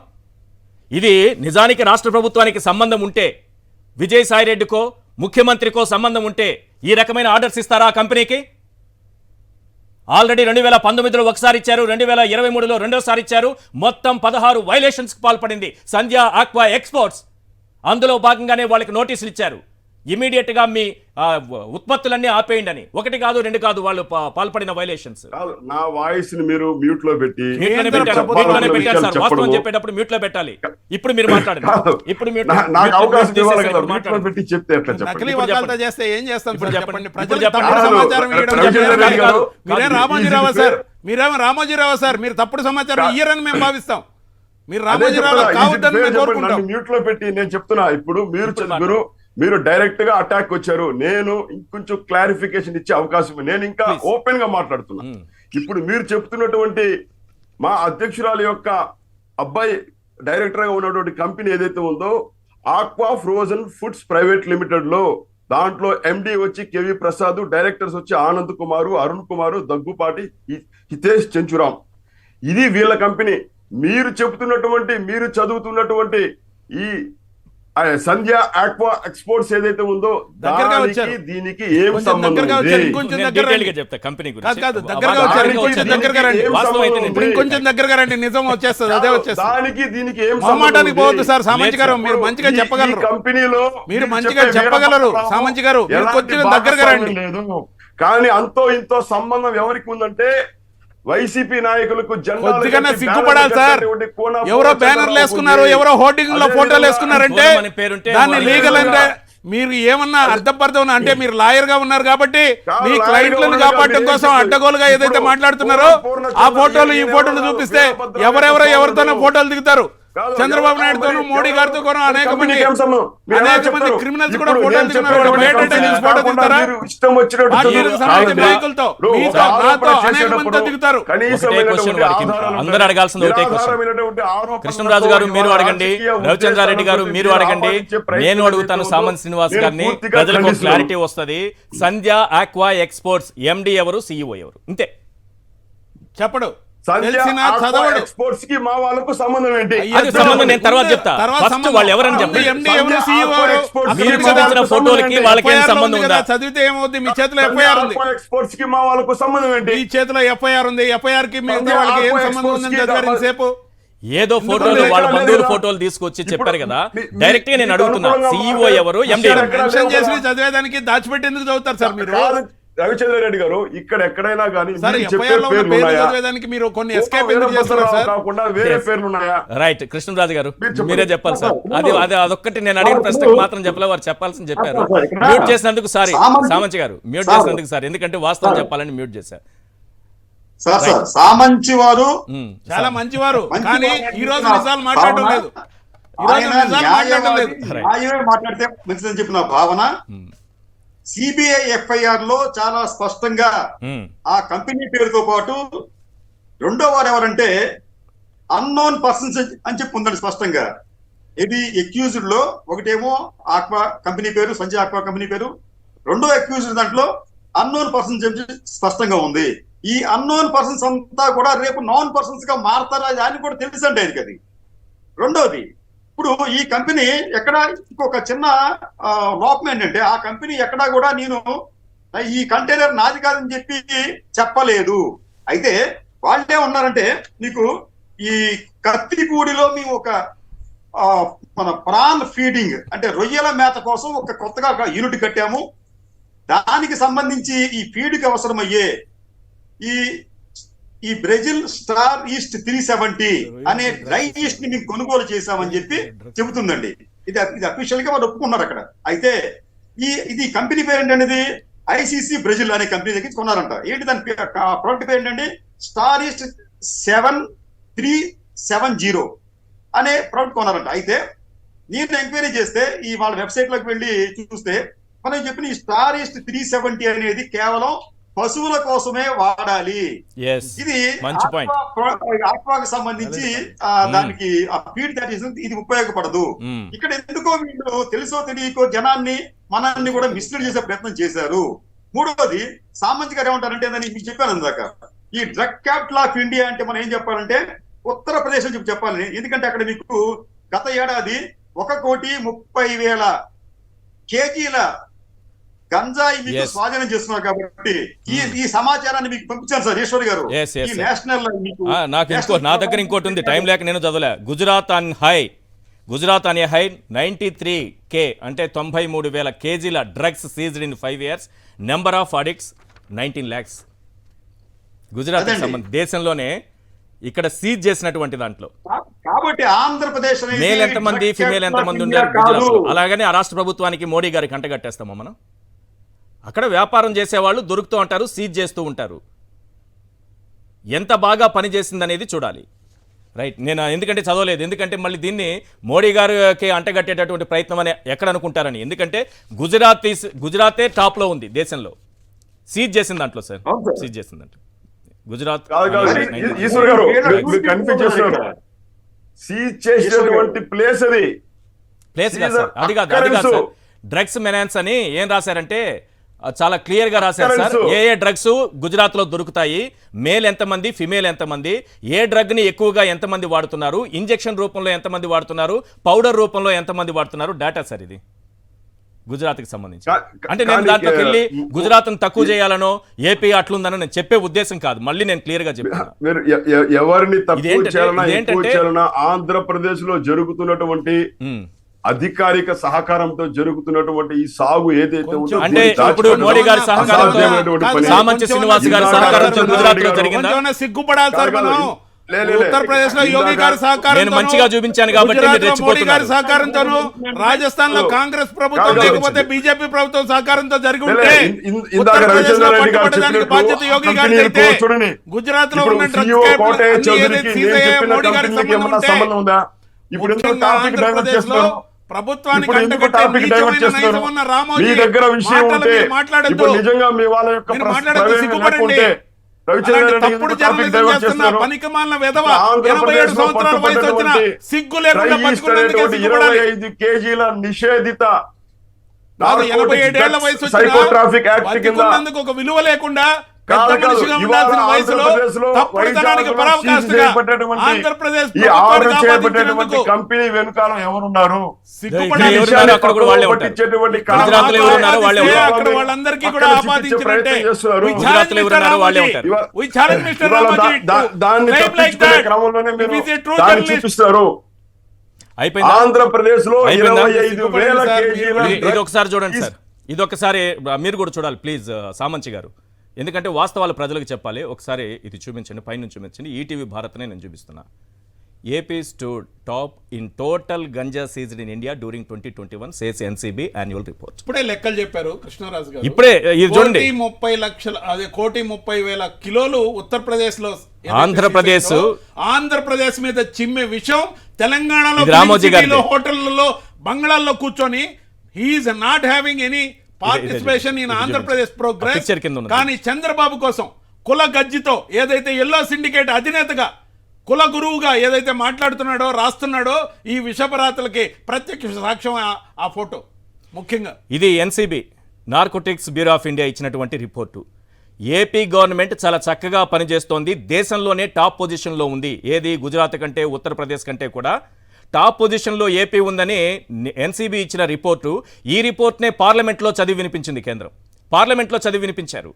ఇది నిజానికి రాష్ట్ర ప్రభుత్వానికి సంబంధం ఉంటే, విజయసాయి రెడ్డికో ముఖ్యమంత్రికో సంబంధం ఉంటే ఈ రకమైన ఆర్డర్స్ ఇస్తారా ఆ కంపెనీకి? ఆల్రెడీ 2019లో ఒకసారి ఇచ్చారు, 2023లో రెండోసారి ఇచ్చారు. మొత్తం 16 వైలేషన్స్కి పాల్పడింది సంధ్యా ఆక్వా ఎక్స్పోర్ట్స్. అందులో భాగంగానే వాళ్ళకి నోటీసులు ఇచ్చారు, ఇమీడియట్గా మీ ఉత్పత్తులన్నీ ఆపేయండి అని. 1 కాదు 2 కాదు వాళ్ళు పాల్పడిన వైలేషన్స్. నా వాయిస్ ని మీరు మ్యూట్ లో పెట్టి వాస్తవం చెప్పేటప్పుడు మ్యూట్ లో పెట్టాలి. ఇప్పుడు మీరు మాట్లాడండి. ఇప్పుడు నకిలీ వకాల్తా చేస్తే ఏం చేస్తాం సార్ చెప్పండి. ప్రజలకు తప్పుడు సమాచారం ఇవ్వడం మీరేం రామోజీరావు సార్, మీరేమో రామోజీరావు సార్, మీరు తప్పుడు సమాచారం ఇయ్యరని మేము భావిస్తాం. మీరు రామోజీరావు కావద్దని మేము కోరుకుంటాం. మ్యూట్ లో పెట్టి నేను చెప్తున్నా, ఇప్పుడు మీరు డైరెక్ట్ గా అటాక్ వచ్చారు. నేను ఇంకొంచెం క్లారిఫికేషన్ ఇచ్చే అవకాశం, నేను ఇంకా ఓపెన్ గా మాట్లాడుతున్నా. ఇప్పుడు మీరు చెప్తున్నటువంటి మా అధ్యక్షురాలు యొక్క అబ్బాయి డైరెక్టర్ గా ఉన్నటువంటి కంపెనీ ఏదైతే ఉందో aqua frozen foods private limited లో, దాంట్లో ఎండి వచ్చి కేవి ప్రసాద్, డైరెక్టర్స్ వచ్చి ఆనంద్ కుమారు, అరుణ్ కుమారు, దగ్గుపాటి, హితేష్ చెంచురాం. ఇది వీళ్ళ కంపెనీ. మీరు చెప్తున్నటువంటి, మీరు చదువుతున్నటువంటి ఈ సంధ్యా ఆక్వా ఎక్స్పోర్ట్స్ ఏదైతే ఉందో దీనికి ఏం సంబంధం? కొంచెం దగ్గరగా రండి, నిజం వచ్చేస్తుంది. అదే వచ్చేస్తుంది. దానికి దీనికి ఏం మొహమాటానికి పోవద్దు సార్. సామంచి గారు మీరు మంచిగా చెప్పగలరు, కంపెనీలో మీరు మంచిగా చెప్పగలరు. సామంచి గారు మీరు కొంచెం దగ్గరగా రండి. కానీ అంతో ఇంతో సంబంధం ఎవరికి ఉందంటే వైసీపీ నాయకులకు కొద్దిగానే సిగ్గుపడాలి సార్. ఎవరో బ్యానర్లు వేసుకున్నారు, ఎవరో హోర్డింగ్ లో ఫోటోలు వేసుకున్నారంటే దాన్ని లీగల్ అంటే మీరు ఏమన్నా అర్థపర్థం అంటే మీరు లాయర్ గా ఉన్నారు కాబట్టి కాదు, మీ లాయర్గా క్లయింట్లను ఉన్నారు కాపాడటం కాబట్టి కోసం ఇప్పుడు అడ్డగోలుగా ఏదైతే మాట్లాడుతున్నారో పూర్ణ ఆ ఫోటోలు ఈ ఫోటోలు చంద్రబాబు చూపిస్తే వీరభద్ర ఎవరెవరో రెడ్డి ఎవరితోనో ఫోటోలు దిగుతారు. కాదు, చంద్రబాబు ఎవరు నాయుడుతోనూ మరి మోడీ ఎవరు గారితో కూడా అనేక మంది కంపెనీకి ఏం సంబంధం? మీరు ఎలా అనేక మంది చెప్తారు? క్రిమినల్స్ కూడా ఇప్పుడు ఫోటోలు నేను దిగుతున్నారు. చెప్పేటువంటి బయట కంపెనీస్ ఫోటో కాకుండా దిగుతారా? మీరు ఇష్టం వచ్చినట్టు పార్టీలకు చదువు. సంబంధించిన కాదు, నాయకులతో ఇప్పుడు మీతో, ఒక ఆరోపణ నాతో అనేక చేసేటప్పుడు మందితో దిగుతారు. ఒకటే క్వశ్చన్ వారికి అందరూ అడగాల్సింది ఒకటే క్వశ్చన్. కృష్ణరాజు గారు మీరు అడగండి, రవిచంద్రారెడ్డి గారు మీరు అడగండి, నేను అడుగుతాను సామంత్ శ్రీనివాస్ గారిని. ప్రజలకు క్లారిటీ వస్తుంది. సంధ్య ఆక్వా ఎక్స్పోర్ట్స్ ఎండి ఎవరు, సిఇఓ ఎవరు? ఇంతే. చెప్పడు సంధ్య తెలిసిన ఆక్వా చదవడు. ఎక్స్పోర్ట్స్ కి మా వాళ్ళకు సంబంధం ఏంటి? అది సంబంధం నేను తర్వాత చెప్తా. ఫస్ట్ వాళ్ళు ఎవరని చెప్పండి. ఎండి ఎవరు, CEO ఎవరు? మీరు చూపించిన ఫోటోలకి వాళ్ళకి ఏం FIR సంబంధం ఉంది ఉందా? కదా, చదివితే ఏమవుద్ది? మీ చేతిలో ఎఫ్ఐఆర్ ఉంది. ఎక్స్పోర్ట్స్ కి మా వాళ్ళకు సంబంధం ఏంటి? ఈ చేతిలో ఎఫ్ఐఆర్ ఉంది. ఎఫ్ఐఆర్ కి మిగతా వాళ్ళకి ఏం సంబంధం ఉందని చదివారు ఇంతసేపు. ఏదో ఫోటోలు వాళ్ళ బంధువుల ఫోటోలు తీసుకొచ్చి చెప్పారు కదా. డైరెక్ట్ గా నేను అడుగుతున్నా, సిఇఓ ఎవరు, ఎండి ఎవరు? మెన్షన్ చేసి చదివేదానికి దాచిపెట్టి ఎందుకు చదువుతారు సార్ మీరు? కాదు, రవిచంద్రారెడ్డి గారు, ఇక్కడ ఎక్కడైనా కానీ సార్ మీరు చెప్పే ఎఫ్ఐఆర్ లో ఉన్న పేర్లు పేర్లు ఉన్నాయా? చదివేదానికి మీరు కొన్ని ఎస్కేప్ ఎందుకు వీరభద్రరావు చేస్తున్నారు సార్? కాకుండా వేరే పేర్లు ఉన్నాయా? రైట్, కృష్ణరాజు గారు మీరు చెప్పండి. మీరే చెప్పాలి సార్. అదొక్కటి నేను అడిగిన ప్రశ్నకు మాత్రం చెప్పలే, వారు చెప్పాల్సింది చెప్పారు. మ్యూట్ చేసినందుకు సారీ సామంచి గారు, మ్యూట్ చేసినందుకు సార్. ఎందుకంటే వాస్తవం చెప్పాలని మ్యూట్ చేశారు. సార్ సామంచి వారు చాలా మంచివారు, కానీ ఈ రోజు మంచి నిజాలు మాట్లాడటం లేదు. ఈ రోజు ఆయన నిజాలు మాట్లాడటం లేదు. న్యాయమే మాట్లాడితే మంచిదని చెప్పిన భావన. సిబిఐ ఎఫ్ఐఆర్ లో చాలా స్పష్టంగా ఆ కంపెనీ పేరుతో పాటు రెండో వారు ఎవరంటే అన్నోన్ పర్సన్స్ అని చెప్పి ఉందండి స్పష్టంగా. ఇది అక్యూజ్డ్ లో ఒకటేమో ఆక్వా కంపెనీ పేరు, సంజయ్ ఆక్వా కంపెనీ పేరు. రెండో అక్యూజ్డ్ దాంట్లో అన్నోన్ పర్సన్స్ చెప్పి స్పష్టంగా ఉంది. ఈ అన్నోన్ పర్సన్స్ అంతా కూడా రేపు నాన్ పర్సన్స్ గా మారతారా అని కూడా తెలుసండి ఆయనకి. అది రెండోది. ఇప్పుడు ఈ కంపెనీ ఎక్కడ ఇంకొక చిన్న లోపం ఏంటంటే, ఆ కంపెనీ ఎక్కడా కూడా నేను ఈ కంటైనర్ నాది కాదని చెప్పి చెప్పలేదు. అయితే వాళ్ళే ఉన్నారంటే, మీకు ఈ కత్తిపూడిలో మేము ఒక మన ప్రాన్ ఫీడింగ్ అంటే రొయ్యల మేత కోసం ఒక కొత్తగా ఒక యూనిట్ కట్టాము. దానికి సంబంధించి ఈ ఫీడ్కి అవసరమయ్యే ఈ బ్రెజిల్ స్టార్ ఈస్ట్ 370 అనే డ్రై ఈస్ట్ ని మేము కొనుగోలు చేశామని చెప్పి చెబుతుందండి. ఇది అఫీషియల్ గా వాళ్ళు ఒప్పుకున్నారు అక్కడ. అయితే ఇది కంపెనీ పేరు ఏంటండి? ఐసిసి బ్రెజిల్ అనే కంపెనీ దగ్గర కొన్నారంట. ఏంటి దాని ప్రోడక్ట్ పేరు ఏంటండి? స్టార్ ఈస్ట్ 7370 అనే ప్రోడక్ట్ కొన్నారంట. అయితే నేను ఎంక్వైరీ చేస్తే ఈ వాళ్ళ వెబ్సైట్ లోకి వెళ్ళి చూస్తే మనం చెప్పిన ఈ స్టార్ ఈస్ట్ 370 అనేది కేవలం పశువుల కోసమే వాడాలి. ఇది ఆక్వాకు సంబంధించి దానికి ఆ ఫీడ్ ఇది ఉపయోగపడదు. ఇక్కడ ఎందుకో వీళ్ళు తెలుసో తెలియకో జనాన్ని మనల్ని కూడా మిస్లీడ్ చేసే ప్రయత్నం చేశారు. మూడవది, సామంత్ గారు ఏమంటారంటే దాన్ని మీకు చెప్పాను ఇందాక, ఈ డ్రగ్ క్యాపిటల్ ఆఫ్ ఇండియా అంటే మనం ఏం చెప్పాలంటే ఉత్తరప్రదేశ్ అని చెప్పి చెప్పాలి. ఎందుకంటే అక్కడ మీకు గత ఏడాది 1,30,00,000 కేజీల గంజాయి మీకు స్వాధీనం చేస్తున్నారు. కాబట్టి ఈ సమాచారాన్ని మీకు పంపించాను సార్ ఈశ్వర్ గారు. ఈ నేషనల్ నా దగ్గర ఇంకోటి ఉంది, టైం లేక నేను చదవలే. గుజరాత్ అనే హై 93K అంటే 93,000 కేజీల drugs seized in 5 years. Number of addicts 19 lakhs. Gujarat దేశంలోనే ఇక్కడ సీజ్ చేసినటువంటి దాంట్లో కాబట్టి ఆంధ్రప్రదేశ్ మేల్ ఎంతమంది, ఫిమేల్ ఎంతమంది ఉండారు గుజరాత్లో. అలాగని ఆ రాష్ట్ర ప్రభుత్వానికి మోడీ గారి కంటగట్టేస్తామా మనం? అక్కడ వ్యాపారం చేసేవాళ్ళు దొరుకుతూ ఉంటారు, సీజ్ చేస్తూ ఉంటారు. ఎంత బాగా పనిచేసింది అనేది చూడాలి. రైట్, నేను ఎందుకంటే చదవలేదు, ఎందుకంటే మళ్ళీ దీన్ని మోడీ గారికి అంటగట్టేటటువంటి ప్రయత్నం అని ఎక్కడ అనుకుంటారని. ఎందుకంటే గుజరాతే టాప్లో ఉంది దేశంలో సీజ్ చేసిన దాంట్లో. సార్ సీజ్ చేసిన దాంట్లో గుజరాత్. ఈశ్వర్ గారు కన్ఫ్యూజ్ చేస్తున్నారు. సీజ్ చేసినటువంటి ప్లేస్ కాదు సార్, అది కాదు సార్. డ్రగ్స్ మెనాన్స్ అని ఏం రాశారంటే చాలా క్లియర్ గా రాశారు సార్. ఏ డ్రగ్స్ గుజరాత్ లో దొరుకుతాయి, మేల్ ఎంతమంది, ఫిమేల్ ఎంతమంది, ఏ డ్రగ్ ని ఎక్కువగా ఎంతమంది వాడుతున్నారు, ఇంజెక్షన్ రూపంలో ఎంతమంది వాడుతున్నారు, పౌడర్ రూపంలో ఎంతమంది వాడుతున్నారు, డేటా సార్ ఇది గుజరాత్ కి సంబంధించి. అంటే నేను దాంట్లోకి వెళ్ళి గుజరాత్ తక్కువ చేయాలనో ఏపీ అట్లుందనో నేను చెప్పే ఉద్దేశం కాదు. మళ్ళీ నేను క్లియర్ గా చెప్తాను. ఎవరిని తక్కువ చేయాలన్నా ఆంధ్రప్రదేశ్ లో జరుగుతున్నటువంటి అధికారిక సహకారంతో జరుగుతున్నటువంటి ఈ సాగు ఏదైతే ఉందో, అంటే ఇప్పుడు మోడీ గారి సహకారంతో, సామంత్ శ్రీనివాస్ గారి సహకారంతో గుజరాత్ లో జరిగిందా? సిగ్గుపడాలి సార్ మనం. ఉత్తరప్రదేశ్ లో యోగి గారి సహకారం, నేను మంచిగా చూపించాను కాబట్టి మీరు మోడీ గారి రెచ్చిపోతున్నారు. సహకారంతోను, రాజస్థాన్ లో కాంగ్రెస్ ప్రభుత్వం లేకపోతే బీజేపీ ప్రభుత్వం సహకారంతో జరిగి ఉంటే ఉత్తరప్రదేశ్ లో పట్టుబడడానికి బాధ్యత యోగి గారికి అయితే, గుజరాత్ లో ఉన్న మోడీ గారికి సంబంధం ఉంటే, ముఖ్యంగా ఆంధ్రప్రదేశ్ లో ప్రభుత్వానికి అంటగట్టే నీచమైన నైజం ఉన్న రామోజీ మాటలు మీరు మాట్లాడద్దు. మీరు మాట్లాడద్దు, సిగ్గుపడండి. తప్పుడు జర్నలిజం చేస్తున్న పనికిమాలిన వెధవ 87 సంవత్సరాల వయసు వచ్చిన సిగ్గు లేకుండా బతుకున్నందుకే సిగ్గుపడాలి. 87 ఏళ్ల వయసు వచ్చినందుకు ఒక విలువ లేకుండా పెద్ద మనిషిగా ఉండాల్సిన వయసులో తప్పుడుతనానికి పరావకాశంగా ఆంధ్రప్రదేశ్ ప్రభుత్వానికి కంపెనీ వెనుకాల ఎవరున్నారు? సిగ్గుపడాలి. అక్కడ వాళ్ళందరికీ కూడా ఆపాదించినట్టే. ఆంధ్రప్రదేశ్ లో 25,000 కేజీల ఇది ఒకసారి చూడండి సార్, ఇది ఒకసారి మీరు కూడా చూడాలి ప్లీజ్ సామంచి గారు, ఎందుకంటే వాస్తవాలు ప్రజలకు చెప్పాలి. ఒకసారి ఇది చూపించండి, పైన చూపించండి. ఈటీవీ భారత్నే నేను చూపిస్తున్నా. AP stood top in total ganja seized in India during 2021 says NCB annual report. ఇప్పుడే లెక్కలు చెప్పారు కృష్ణరాజు గారు. ఇప్పుడే ఇది చూడండి, 1,30,00,000 కిలోలు ఉత్తరప్రదేశ్ లో, ఆంధ్రప్రదేశ్ మీద చిమ్మే విషయం తెలంగాణలో రామోజీ గారి హోటళ్లలో బంగ్లాల్లో కూర్చొని he is not having any participation in Andhra Pradesh progress. కానీ చంద్రబాబు కోసం కుల గజ్జితో ఏదైతే ఎల్లో సిండికేట్ అధినేతగా కుల గురువుగా ఏదైతే మాట్లాడుతున్నాడో రాస్తున్నాడో ఈ విషపరాతలకి ప్రత్యక్ష సాక్ష్యం ఆ ఫోటో. ముఖ్యంగా ఇది NCB narcotics bureau of India ఇచ్చినటువంటి రిపోర్టు. ఏపీ గవర్నమెంట్ చాలా చక్కగా పనిచేస్తోంది, దేశంలోనే టాప్ పొజిషన్లో ఉంది. ఏది గుజరాత్ కంటే ఉత్తరప్రదేశ్ కంటే కూడా టాప్ పొజిషన్లో ఏపీ ఉందని ఎన్సీబీ ఇచ్చిన రిపోర్టు. ఈ రిపోర్ట్నే పార్లమెంట్లో చదివి వినిపించింది కేంద్రం, పార్లమెంట్లో చదివి వినిపించారు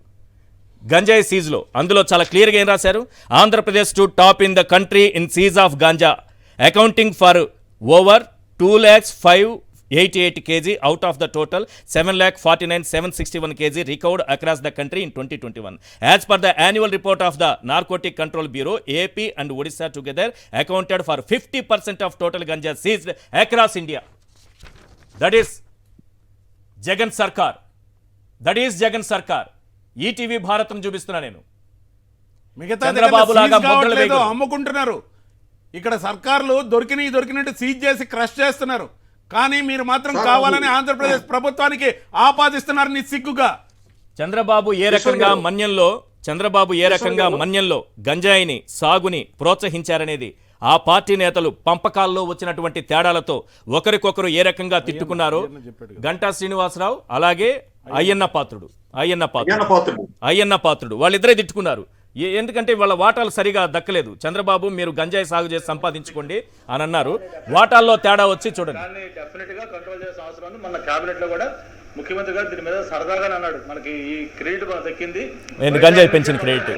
గంజాయి సీజ్లో. అందులో చాలా క్లియర్గా ఏం రాశారు? Andhra Pradesh to top in the country in seize of ganja accounting for over 2,588 kg out of the total 7,49,761 kg recovered across the country in 2021. As per the annual report of the Narcotic Control Bureau, AP and Odisha together accounted for 50% of total ganja seized across India. That is Jagan Sarkar. That is Jagan Sarkar. ETV భారతం చూపిస్తున్నా నేను. మిగతా చంద్రబాబు లాగా మొదలు అమ్ముకుంటున్నారు. ఇక్కడ సర్కార్లు దొరికినట్టు seize చేసి క్రష్ చేస్తున్నారు. కానీ మీరు మాత్రం కావాలని ఆంధ్రప్రదేశ్ ప్రభుత్వానికి ఆపాదిస్తున్నారు నిస్సిగ్గుగా. చంద్రబాబు ఏ రకంగా మన్యంలో గంజాయిని సాగుని ప్రోత్సహించారనేది ఆ పార్టీ నేతలు పంపకాల్లో వచ్చినటువంటి తేడాలతో ఒకరికొకరు ఏ రకంగా తిట్టుకున్నారో గంటా శ్రీనివాసరావు అలాగే అయ్యన్న పాత్రుడు వాళ్ళిద్దరే తిట్టుకున్నారు. ఎందుకంటే వాళ్ళ వాటాలు సరిగా దక్కలేదు. చంద్రబాబు మీరు గంజాయి సాగు చేసి సంపాదించుకోండి అని అన్నారు, వాటాల్లో తేడా వచ్చి చూడండి. మన కేబినెట్ లో కూడా ముఖ్యమంత్రి గారు దీని మీద సరదాగా అన్నాడు, మనకి ఈ క్రెడిట్ దక్కింది, నేను గంజాయి పెంచిన క్రెడిట్.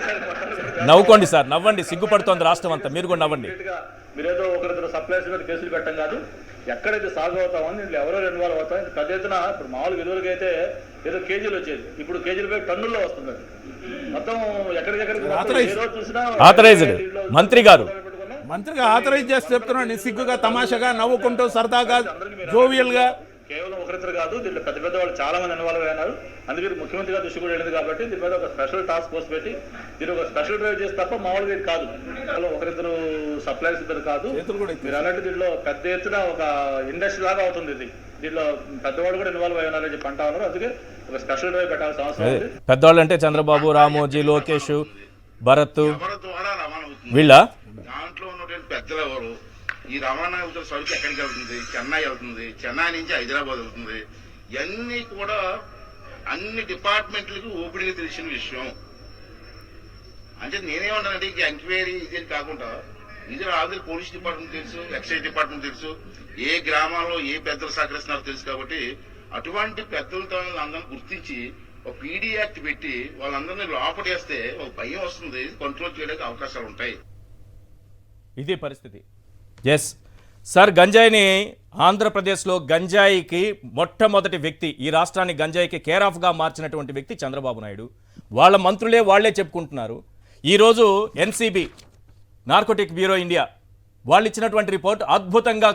నవ్వుకోండి సార్, నవ్వండి, సిగ్గుపడుతోంది రాష్ట్రం అంతా, మీరు కూడా నవ్వండి. మీరేదో ఒకరిద్దరు సప్లైస్ మీద కేసులు పెట్టడం కాదు, ఎక్కడైతే సాగు అవుతామో దీంట్లో ఎవరో ఇన్వాల్వ్ అవుతాం. పెద్ద ఎత్తున ఇప్పుడు మామూలు విలువలకి అయితే ఏదో కేజీలు వచ్చేది, ఇప్పుడు కేజీలు పోయి టన్నుల్లో వస్తుంది. మొత్తం ఎక్కడికెక్కడికి ఆథరైజ్డ్ మంత్రిగా ఆథరైజ్ చేసి చెప్తున్నాడు నిస్సిగ్గుగా, తమాషాగా, నవ్వుకుంటూ, సరదాగా, జోవియల్ గా. కేవలం ఒకరిద్దరు కాదు, దీంట్లో పెద్ద పెద్ద వాళ్ళు చాలా మంది ఇన్వాల్వ్ అయినారు. అందుకే ముఖ్యమంత్రి గారు దృష్టి కూడా వెళ్ళింది కాబట్టి దీని మీద ఒక స్పెషల్ టాస్క్ ఫోర్స్ పెట్టి దీని ఒక స్పెషల్ డ్రైవ్ చేసి తప్ప మామూలుగా ఇది కాదు. ఒకరిద్దరు సప్లైర్స్ ఇద్దరు కాదు, మీరు అన్నట్టు దీంట్లో పెద్ద ఎత్తున ఒక ఇండస్ట్రీ లాగా అవుతుంది. ఇది దీంట్లో పెద్దవాళ్ళు కూడా ఇన్వాల్వ్ అయి ఉన్నారని చెప్పి అంటా ఉన్నారు. అందుకే ఒక స్పెషల్ డ్రైవ్ పెట్టాల్సిన అవసరం ఉంది. పెద్దవాళ్ళు అంటే చంద్రబాబు, రామోజీ, లోకేష్, భరత్, వీళ్ళ దాంట్లో ఉన్నటువంటి పెద్దలు ఎవరు? ఈ రవాణా సరుకు ఎక్కడికి వెళ్తుంది? చెన్నై వెళ్తుంది, చెన్నై నుంచి హైదరాబాద్ వెళ్తుంది. ఇవన్నీ కూడా అన్ని డిపార్ట్మెంట్లకు ఓపెన్గా తెలిసిన విషయం. అంటే నేనేమంటానంటే ఈ ఎంక్వైరీ ఇది కాకుండా ఇది ఆల్రెడీ పోలీస్ డిపార్ట్మెంట్ తెలుసు, ఎక్సైజ్ డిపార్ట్మెంట్ తెలుసు, ఏ గ్రామాల్లో ఏ పెద్దలు సహకరిస్తున్నారో తెలుసు. కాబట్టి అటువంటి పెద్దలతో అందరిని గుర్తించి ఒక పీడీ యాక్ట్ పెట్టి వాళ్ళందరినీ లోపడేస్తే ఒక భయం వస్తుంది, కంట్రోల్ చేయడానికి అవకాశాలు ఉంటాయి. ఇదే పరిస్థితి. ఎస్ సార్, గంజాయిని ఆంధ్రప్రదేశ్లో గంజాయికి మొట్టమొదటి వ్యక్తి, ఈ రాష్ట్రాన్ని గంజాయికి కేర్ ఆఫ్గా మార్చినటువంటి వ్యక్తి చంద్రబాబు నాయుడు. వాళ్ళ మంత్రులే వాళ్లే చెప్పుకుంటున్నారు. ఈరోజు ఎన్సీబీ నార్కోటిక్ బ్యూరో ఇండియా వాళ్ళు ఇచ్చినటువంటి రిపోర్ట్ అద్భుతంగా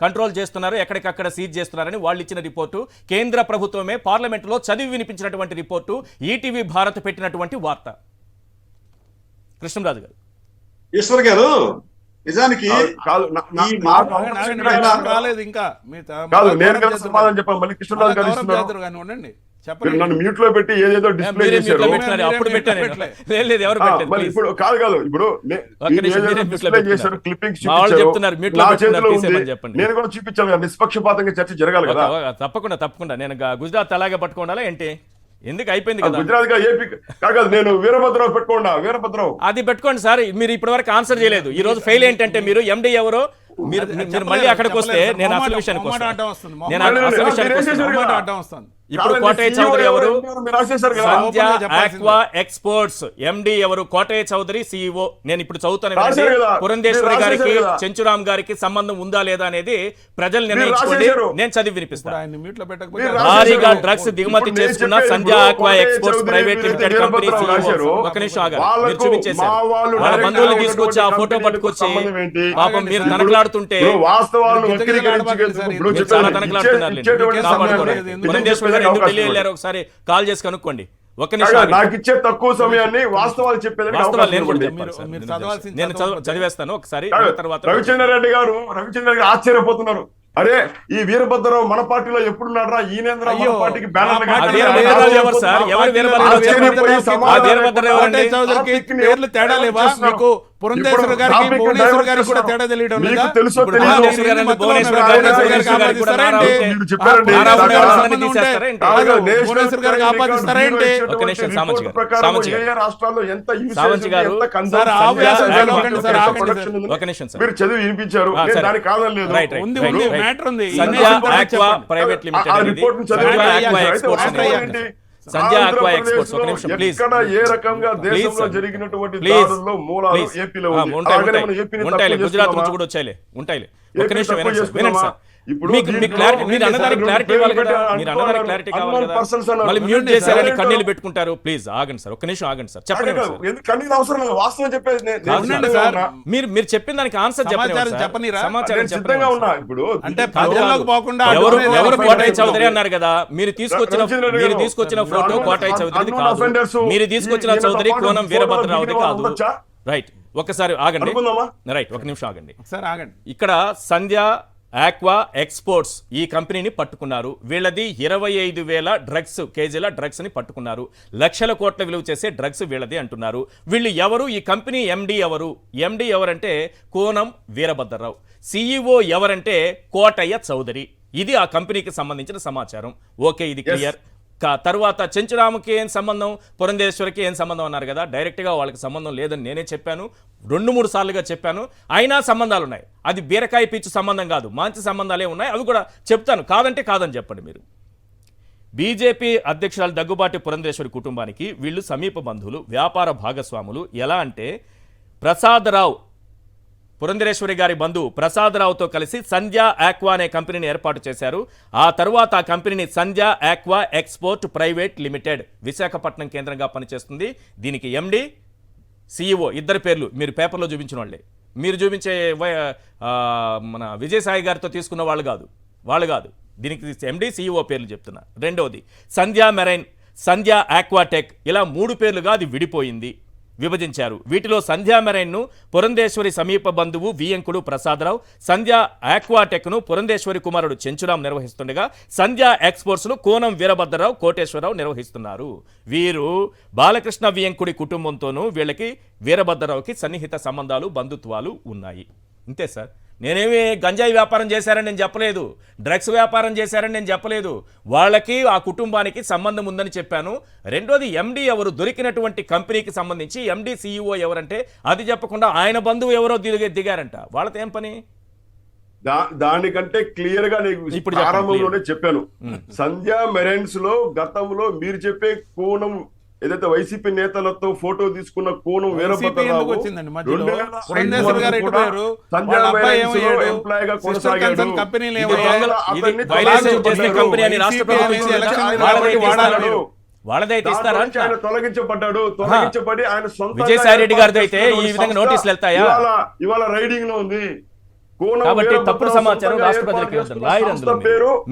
కంట్రోల్ చేస్తున్నారు, ఎక్కడికక్కడ సీజ్ చేస్తున్నారని వాళ్ళు ఇచ్చిన రిపోర్టు, కేంద్ర ప్రభుత్వమే పార్లమెంటులో చదివి వినిపించినటువంటి రిపోర్టు, ఈటీవీ భారత్ పెట్టినటువంటి వార్త. కృష్ణరాజు గారు. ఈశ్వర్ గారు, నిజానికి కాదు ఈ మాట రాలేదు ఇంకా. కాదు నేను కదా సమాధానం చెప్పాను, మళ్ళీ కృష్ణరాజు గారు ఇస్తున్నారు. ఉండండి, మీరు నన్ను మ్యూట్ లో పెట్టి ఏదేదో డిస్ప్లే చేశారు. అప్పుడు పెట్టాను. లేదు, ఎవరు పెట్టలేదు. మరి ఇప్పుడు కాదు ఇప్పుడు డిస్ప్లే చేశారు, క్లిప్పింగ్స్ చెప్తున్నారు మ్యూట్ లో చెప్పండి. నేను కూడా చూపించాను కదా, నిష్పక్షపాతంగా చర్చ జరగాలి కదా. తప్పకుండా నేను గుజరాత్ అలాగే పట్టుకోవాలా ఏంటి? ఎందుకు అయిపోయింది కదా. గుజరాత్ గా ఏపీ కాదు, నేను వీరభద్రరావు పెట్టుకోండా, వీరభద్రరావు అది పెట్టుకోండి సార్. మీరు ఇప్పటి వరకు ఆన్సర్ చేయలేదు. ఈ రోజు ఫెయిల్ ఏంటంటే మీరు ఎండి ఎవరో మీరు మళ్ళీ అక్కడికి వస్తే నేను అసలు విషయానికి ఇప్పుడు కోటయ్య చౌదరి ఎవరు? సంధ్య ఆక్వా ఎక్స్పోర్ట్స్ ఎండి ఎవరు? కోటయ్య చౌదరి సిఇఓ. నేను ఇప్పుడు చదువుతాను. పురంధేశ్వరి గారికి చెంచురామ్ గారికి సంబంధం ఉందా లేదా అనేది ప్రజలు నిర్ణయించుకోండి. నేను చదివి వినిపిస్తాను. భారీగా డ్రగ్స్ దిగుమతి చేసుకున్న Sandhya aqua exports private limited company CEO. ఒక నిమిషం ఆగాలి. మీరు చూపించేశారు. వాళ్ళ బంధువులు తీసుకొచ్చి ఆ ఫోటో పట్టుకొచ్చి పాపం మీరు తనకలాడుతుంటే చాలా తనకలాడుతున్నారు. పురంధేశ్వరి ఎందుకు ఢిల్లీ వెళ్ళారు ఒకసారి కాల్ చేసి కనుక్కోండి. ఒక్క నిమిషం. నాకు ఇచ్చే తక్కువ సమయాన్ని వాస్తవాలు చెప్పేది నేను చదివేస్తాను ఒకసారి. తర్వాత రవిచంద్ర రెడ్డి గారు ఆశ్చర్యపోతున్నారు. అరే ఈ వీరభద్రరావు మన పార్టీలో ఎప్పుడున్నారా? ఈయనేంద్ర మన పార్టీకి బ్యానర్ తేడా లేవా మీకు? పురంధేశ్వర గారికి భువనేశ్వర్ గారికి కూడా తేడా తెలియడం లేదా? భువనేశ్వర్ గారికి ఆపాదిస్తారేంటి? రాష్ట్రాల్లో ఎంత మీరు చదివి వినిపించారు, దానికి కాదలేదు. సంధ్య ఆక్వా ఎక్స్పోర్ట్స్. ఒక నిమిషం ప్లీజ్. ఏ రకంగా దేశంలో జరిగినటువంటి దాడుల్లో మూలాలు ఏపీలో ఉంటాయి. గుజరాత్ నుంచి కూడా వచ్చాయిలే, ఉంటాయి. ఒక నిమిషం వినండి సార్. మీరు అన్నదానికి క్లారిటీ ఇవ్వాలి కదా. మీరు అన్నదానికి క్లారిటీ కావాలి కదా. మళ్ళీ మ్యూట్ చేశారని కన్నీళ్ళు పెట్టుకుంటారు. ప్లీజ్ ఆగండి సార్, ఒక్క నిమిషం ఆగండి సార్. చెప్పండి. మీరు చెప్పిన దానికి ఆన్సర్ చెప్పనీరా? సమాచారం సిద్ధంగా ఉన్నా. ఇప్పుడు అంటే ఎవరు కోటయ్య చౌదరి అన్నారు కదా. మీరు తీసుకొచ్చిన ఫోటో కోటయ్య చౌదరిది కాదు. మీరు తీసుకొచ్చిన చౌదరి కోనం వీరభద్రరావుది కాదు. రైట్, ఒక్కసారి ఆగండి. రైట్, ఒక నిమిషం ఆగండి. ఇక్కడ సంధ్య ఆక్వా ఎక్స్పోర్ట్స్ ఈ కంపెనీని పట్టుకున్నారు. వీళ్ళది 25,000 కేజీల డ్రగ్స్ ని పట్టుకున్నారు. లక్షల కోట్ల విలువ చేసే డ్రగ్స్ వీళ్ళది అంటున్నారు. వీళ్ళు ఎవరు? ఈ కంపెనీ ఎండి ఎవరు? ఎండి ఎవరంటే కోనం వీరభద్రరావు. సిఇఓ ఎవరంటే కోటయ్య చౌదరి. ఇది ఆ కంపెనీకి సంబంధించిన సమాచారం. ఓకే, ఇది క్లియర్. తర్వాత చెంచురాముకి ఏం సంబంధం, పురంధేశ్వరికి ఏం సంబంధం అన్నారు కదా. డైరెక్ట్గా వాళ్ళకి సంబంధం లేదని నేనే చెప్పాను, 2-3 సార్లుగా చెప్పాను. అయినా సంబంధాలు ఉన్నాయి. అది బీరకాయ పిచ్చు సంబంధం కాదు, మంచి సంబంధాలే ఉన్నాయి. అవి కూడా చెప్తాను. కాదంటే కాదని చెప్పండి. మీరు బీజేపీ అధ్యక్షురాలు దగ్గుబాటి పురంధేశ్వరి కుటుంబానికి వీళ్ళు సమీప బంధువులు, వ్యాపార భాగస్వాములు. ఎలా అంటే ప్రసాదరావు, పురంధరేశ్వరి గారి బంధువు ప్రసాదరావుతో కలిసి సంధ్య ఆక్వా అనే కంపెనీని ఏర్పాటు చేశారు. ఆ తరువాత ఆ కంపెనీని Sandhya aqua export private limited Visakhapatnam కేంద్రంగా పనిచేస్తుంది. దీనికి ఎండి సిఇఓ ఇద్దరు పేర్లు మీరు పేపర్లో చూపించిన వాళ్ళే. మీరు చూపించే మన విజయసాయి గారితో తీసుకున్న వాళ్ళు కాదు. దీనికి ఎండి సిఇఓ పేర్లు చెప్తున్నా. రెండవది సంధ్య మెరైన్, సంధ్య ఆక్వాటెక్, ఇలా 3 పేర్లుగా అది విభజించారు. వీటిలో సంధ్యా మెరైన్ను పురంధేశ్వరి సమీప బంధువు వియంకుడు ప్రసాదరావు, సంధ్యా ఆక్వాటెక్ను పురంధేశ్వరి కుమారుడు చెంచురాం నిర్వహిస్తుండగా సంధ్యా ఎక్స్పోర్ట్స్ను కోనం వీరభద్రరావు, కోటేశ్వరరావు నిర్వహిస్తున్నారు. వీరు బాలకృష్ణ వియంకుడి కుటుంబంతోనూ వీళ్ళకి వీరభద్రరావుకి సన్నిహిత సంబంధాలు, బంధుత్వాలు ఉన్నాయి. అంతే సార్. నేనేమి గంజాయి వ్యాపారం చేశారని నేను చెప్పలేదు, డ్రగ్స్ వ్యాపారం చేశారని నేను చెప్పలేదు. వాళ్ళకి ఆ కుటుంబానికి సంబంధం ఉందని చెప్పాను. రెండోది ఎండి ఎవరు, దొరికినటువంటి కంపెనీకి సంబంధించి ఎండి సిఇఓ ఎవరంటే అది చెప్పకుండా ఆయన బంధువు ఎవరో దిగారంట. వాళ్ళతో ఏం పని? దానికంటే క్లియర్ గా నీకు ప్రారంభంలోనే చెప్పాను. సంధ్యా మెరైన్స్ లో గతంలో మీరు చెప్పే కోణం ఏదైతే వైసీపీ నేతలతో ఫోటో తీసుకున్న కోణం వీరభద్రరావు ఎంప్లాయ్ గా కొనసాగాడు. వాళ్ళదైతే ఇస్తారా దాంట్లో నుంచి ఆయన తొలగించబడి ఆయన సొంతంగా విజయసాయి రెడ్డి గారిది అయితే ఈ ఏర్పాటు విధంగా చేసిన నోటీసులు వెళ్తాయా? ఇవాళ రైడింగ్ లో ఉంది. కాబట్టి తప్పుడు సమాచారం రాష్ట్ర ప్రజలకు ఇవ్వద్దు. లాయర్ అందులో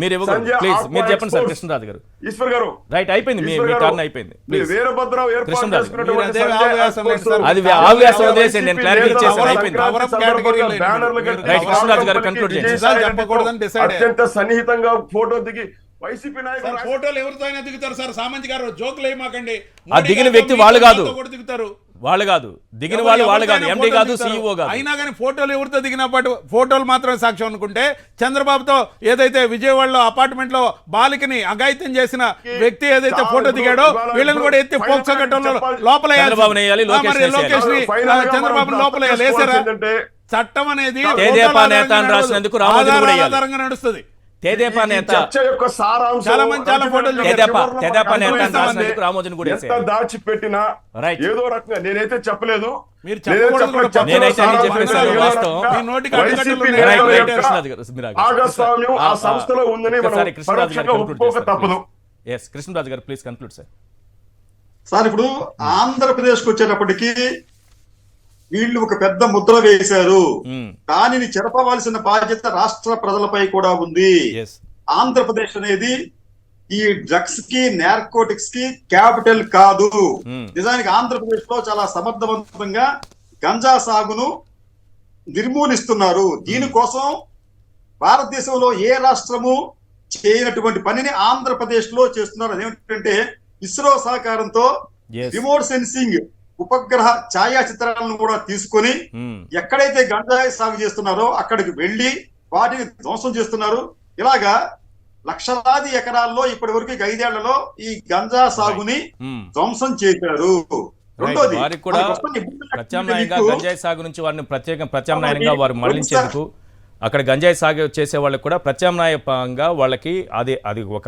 మీరు ఇవ్వకూడదు. ప్లీజ్ మీరు చెప్పండి సార్ కృష్ణరాజు గారు. ఈశ్వర్ గారు రైట్, అయిపోయింది మీ టర్న్ అయిపోయింది. ప్లీజ్ వీరభద్రరావు ఏర్పాటు కృష్ణరాజు. చేసుకున్నటువంటి మీరు అదే ఆవేశం లేదు సార్. అది ఆవేశం వదిలేసి నేను క్లారిఫై చేశాను, అయిపోయింది. రైట్, కృష్ణరాజు గారు కంక్లూడ్ చేయండి. చెప్పకూడదని డిసైడ్ అత్యంత సన్నిహితంగా ఫోటో దిగి వైసీపీ నాయకులు ఫోటోలు ఎవరితో అయినా దిగుతారు సార్. సామంత్ గారు జోకులు వేయమాకండి. ఆ దిగిన వ్యక్తి వాళ్ళు కాదు. కూడా దిగుతారు. వాళ్ళు కాదు దిగిన వాళ్ళు కాదు, ఎంపీ కాదు, సీఈఓ కాదు. అయినా కానీ ఫోటోలు ఎవరితో దిగినప్పుడు ఫోటోలు మాత్రమే సాక్ష్యం అనుకుంటే, చంద్రబాబుతో ఏదైతే విజయవాడలో అపార్ట్మెంట్ లో బాలికని అఘాయిత్యం చేసిన వ్యక్తి ఏదైతే ఫోటో దిగాడో వీళ్ళని కూడా ఎత్తి పోక్సో చట్టంలో లోపల చంద్రబాబుని వేయాలి, లోకేష్ ని చంద్రబాబు లోపల వేసారా? చట్టం అనేది తెదేపా నేత అని రాసినందుకు రామోజీని కూడా వేయాలి. ఆధారంగా నడుస్తుంది. తెదేపా నేత చర్చ యొక్క సారాంశం చాలా మంది చాలా ఫోటోలు తెదేపా నేత అని రాసినందుకు రామోజీని కూడా ఎంత వేసేయాలి. దాచిపెట్టినా Right. ఏదో రకంగా నేనైతే చెప్పలేదు. మీరు చెప్పకూడదు కూడా చెప్పలేదు. నేనైతే అన్ని చెప్పేశాను, వాస్తవం. మీ నోటికి అడ్డుకట్టలు వైసీపీ ఉన్నాయి. రైట్, రైట్, నేతల కృష్ణరాజు గారు, మీరు ఆగండి. భాగస్వామ్యం ఆ సంస్థలో ఉందని మనం ఒకసారి కృష్ణరాజు గారు పరోక్షంగా conclude ఒప్పుకోక చేస్తారు, తప్పదు. please. Yes, కృష్ణరాజు గారు ప్లీజ్ కన్క్లూడ్ సార్. సార్ ఇప్పుడు ఆంధ్రప్రదేశ్కి వచ్చేటప్పటికి వీళ్ళు ఒక పెద్ద ముద్ర వేశారు. దానిని చెరపవలసిన బాధ్యత రాష్ట్ర ప్రజలపై కూడా ఉంది. ఎస్, ఆంధ్రప్రదేశ్ అనేది ఈ డ్రగ్స్ కి నార్కోటిక్స్ కి క్యాపిటల్ కాదు. నిజానికి ఆంధ్రప్రదేశ్ లో చాలా సమర్థవంతంగా గంజా సాగును నిర్మూలిస్తున్నారు. దీనికోసం భారతదేశంలో ఏ రాష్ట్రము చేయనటువంటి పనిని ఆంధ్రప్రదేశ్ లో చేస్తున్నారు. అదేమిటంటే ఇస్రో సహకారంతో Yes. రిమోట్ సెన్సింగ్ ఉపగ్రహ ఛాయాచిత్రాలను కూడా తీసుకొని ఎక్కడైతే గంజాయి సాగు చేస్తున్నారో అక్కడికి వెళ్లి వాటిని ధ్వంసం చేస్తున్నారు. ఇలాగా లక్షలాది ఎకరాల్లో ఇప్పటి వరకు 5 ఏళ్లలో ఈ గంజా సాగుని ధ్వంసం చేశారు. రెండోది వారికి కూడా మనకు వస్తున్న ఇబ్బందులు ప్రత్యామ్నాయంగా మీకు గంజాయి సాగు నుంచి వారిని ప్రత్యామ్నాయంగా వారు మళ్లించేందుకు అక్కడ గంజాయి సాగు చేసే వాళ్ళకి కూడా ప్రత్యామ్నాయంగా వాళ్ళకి అది ఒక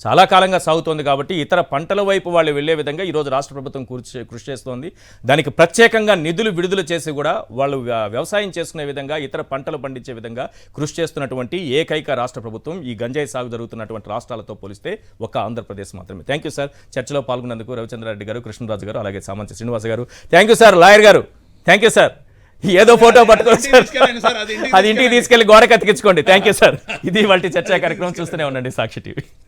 చాలా కాలంగా సాగుతోంది కాబట్టి ఇతర పంటల వైపు వాళ్ళు వెళ్లే విధంగా ఈరోజు రాష్ట్ర ప్రభుత్వం కృషి చేస్తోంది. దానికి ప్రత్యేకంగా నిధులు విడుదల చేసి కూడా వాళ్ళు వ్యవసాయం చేసుకునే విధంగా ఇతర పంటలు పండించే విధంగా కృషి చేస్తున్నటువంటి ఏకైక రాష్ట్ర ప్రభుత్వం ఈ గంజాయి సాగు జరుగుతున్నటువంటి రాష్ట్రాలతో పోలిస్తే ఒక ఆంధ్రప్రదేశ్ మాత్రమే. థ్యాంక్ యూ సార్, చర్చలో పాల్గొన్నందుకు రవిచంద్రారెడ్డి గారు, కృష్ణరాజు గారు, అలాగే సామంత శ్రీనివాస గారు. Thank you sir. లాయర్ గారు థ్యాంక్ యూ సార్. ఏదో ఫోటో పట్టుకోండి సార్, అది ఇంటికి తీసుకెళ్లి గోడకి అతికించుకోండి. Thank you sir. ఇది వాళ్ళ చర్చా కార్యక్రమం. చూస్తూనే ఉండండి సాక్షి టీవీ.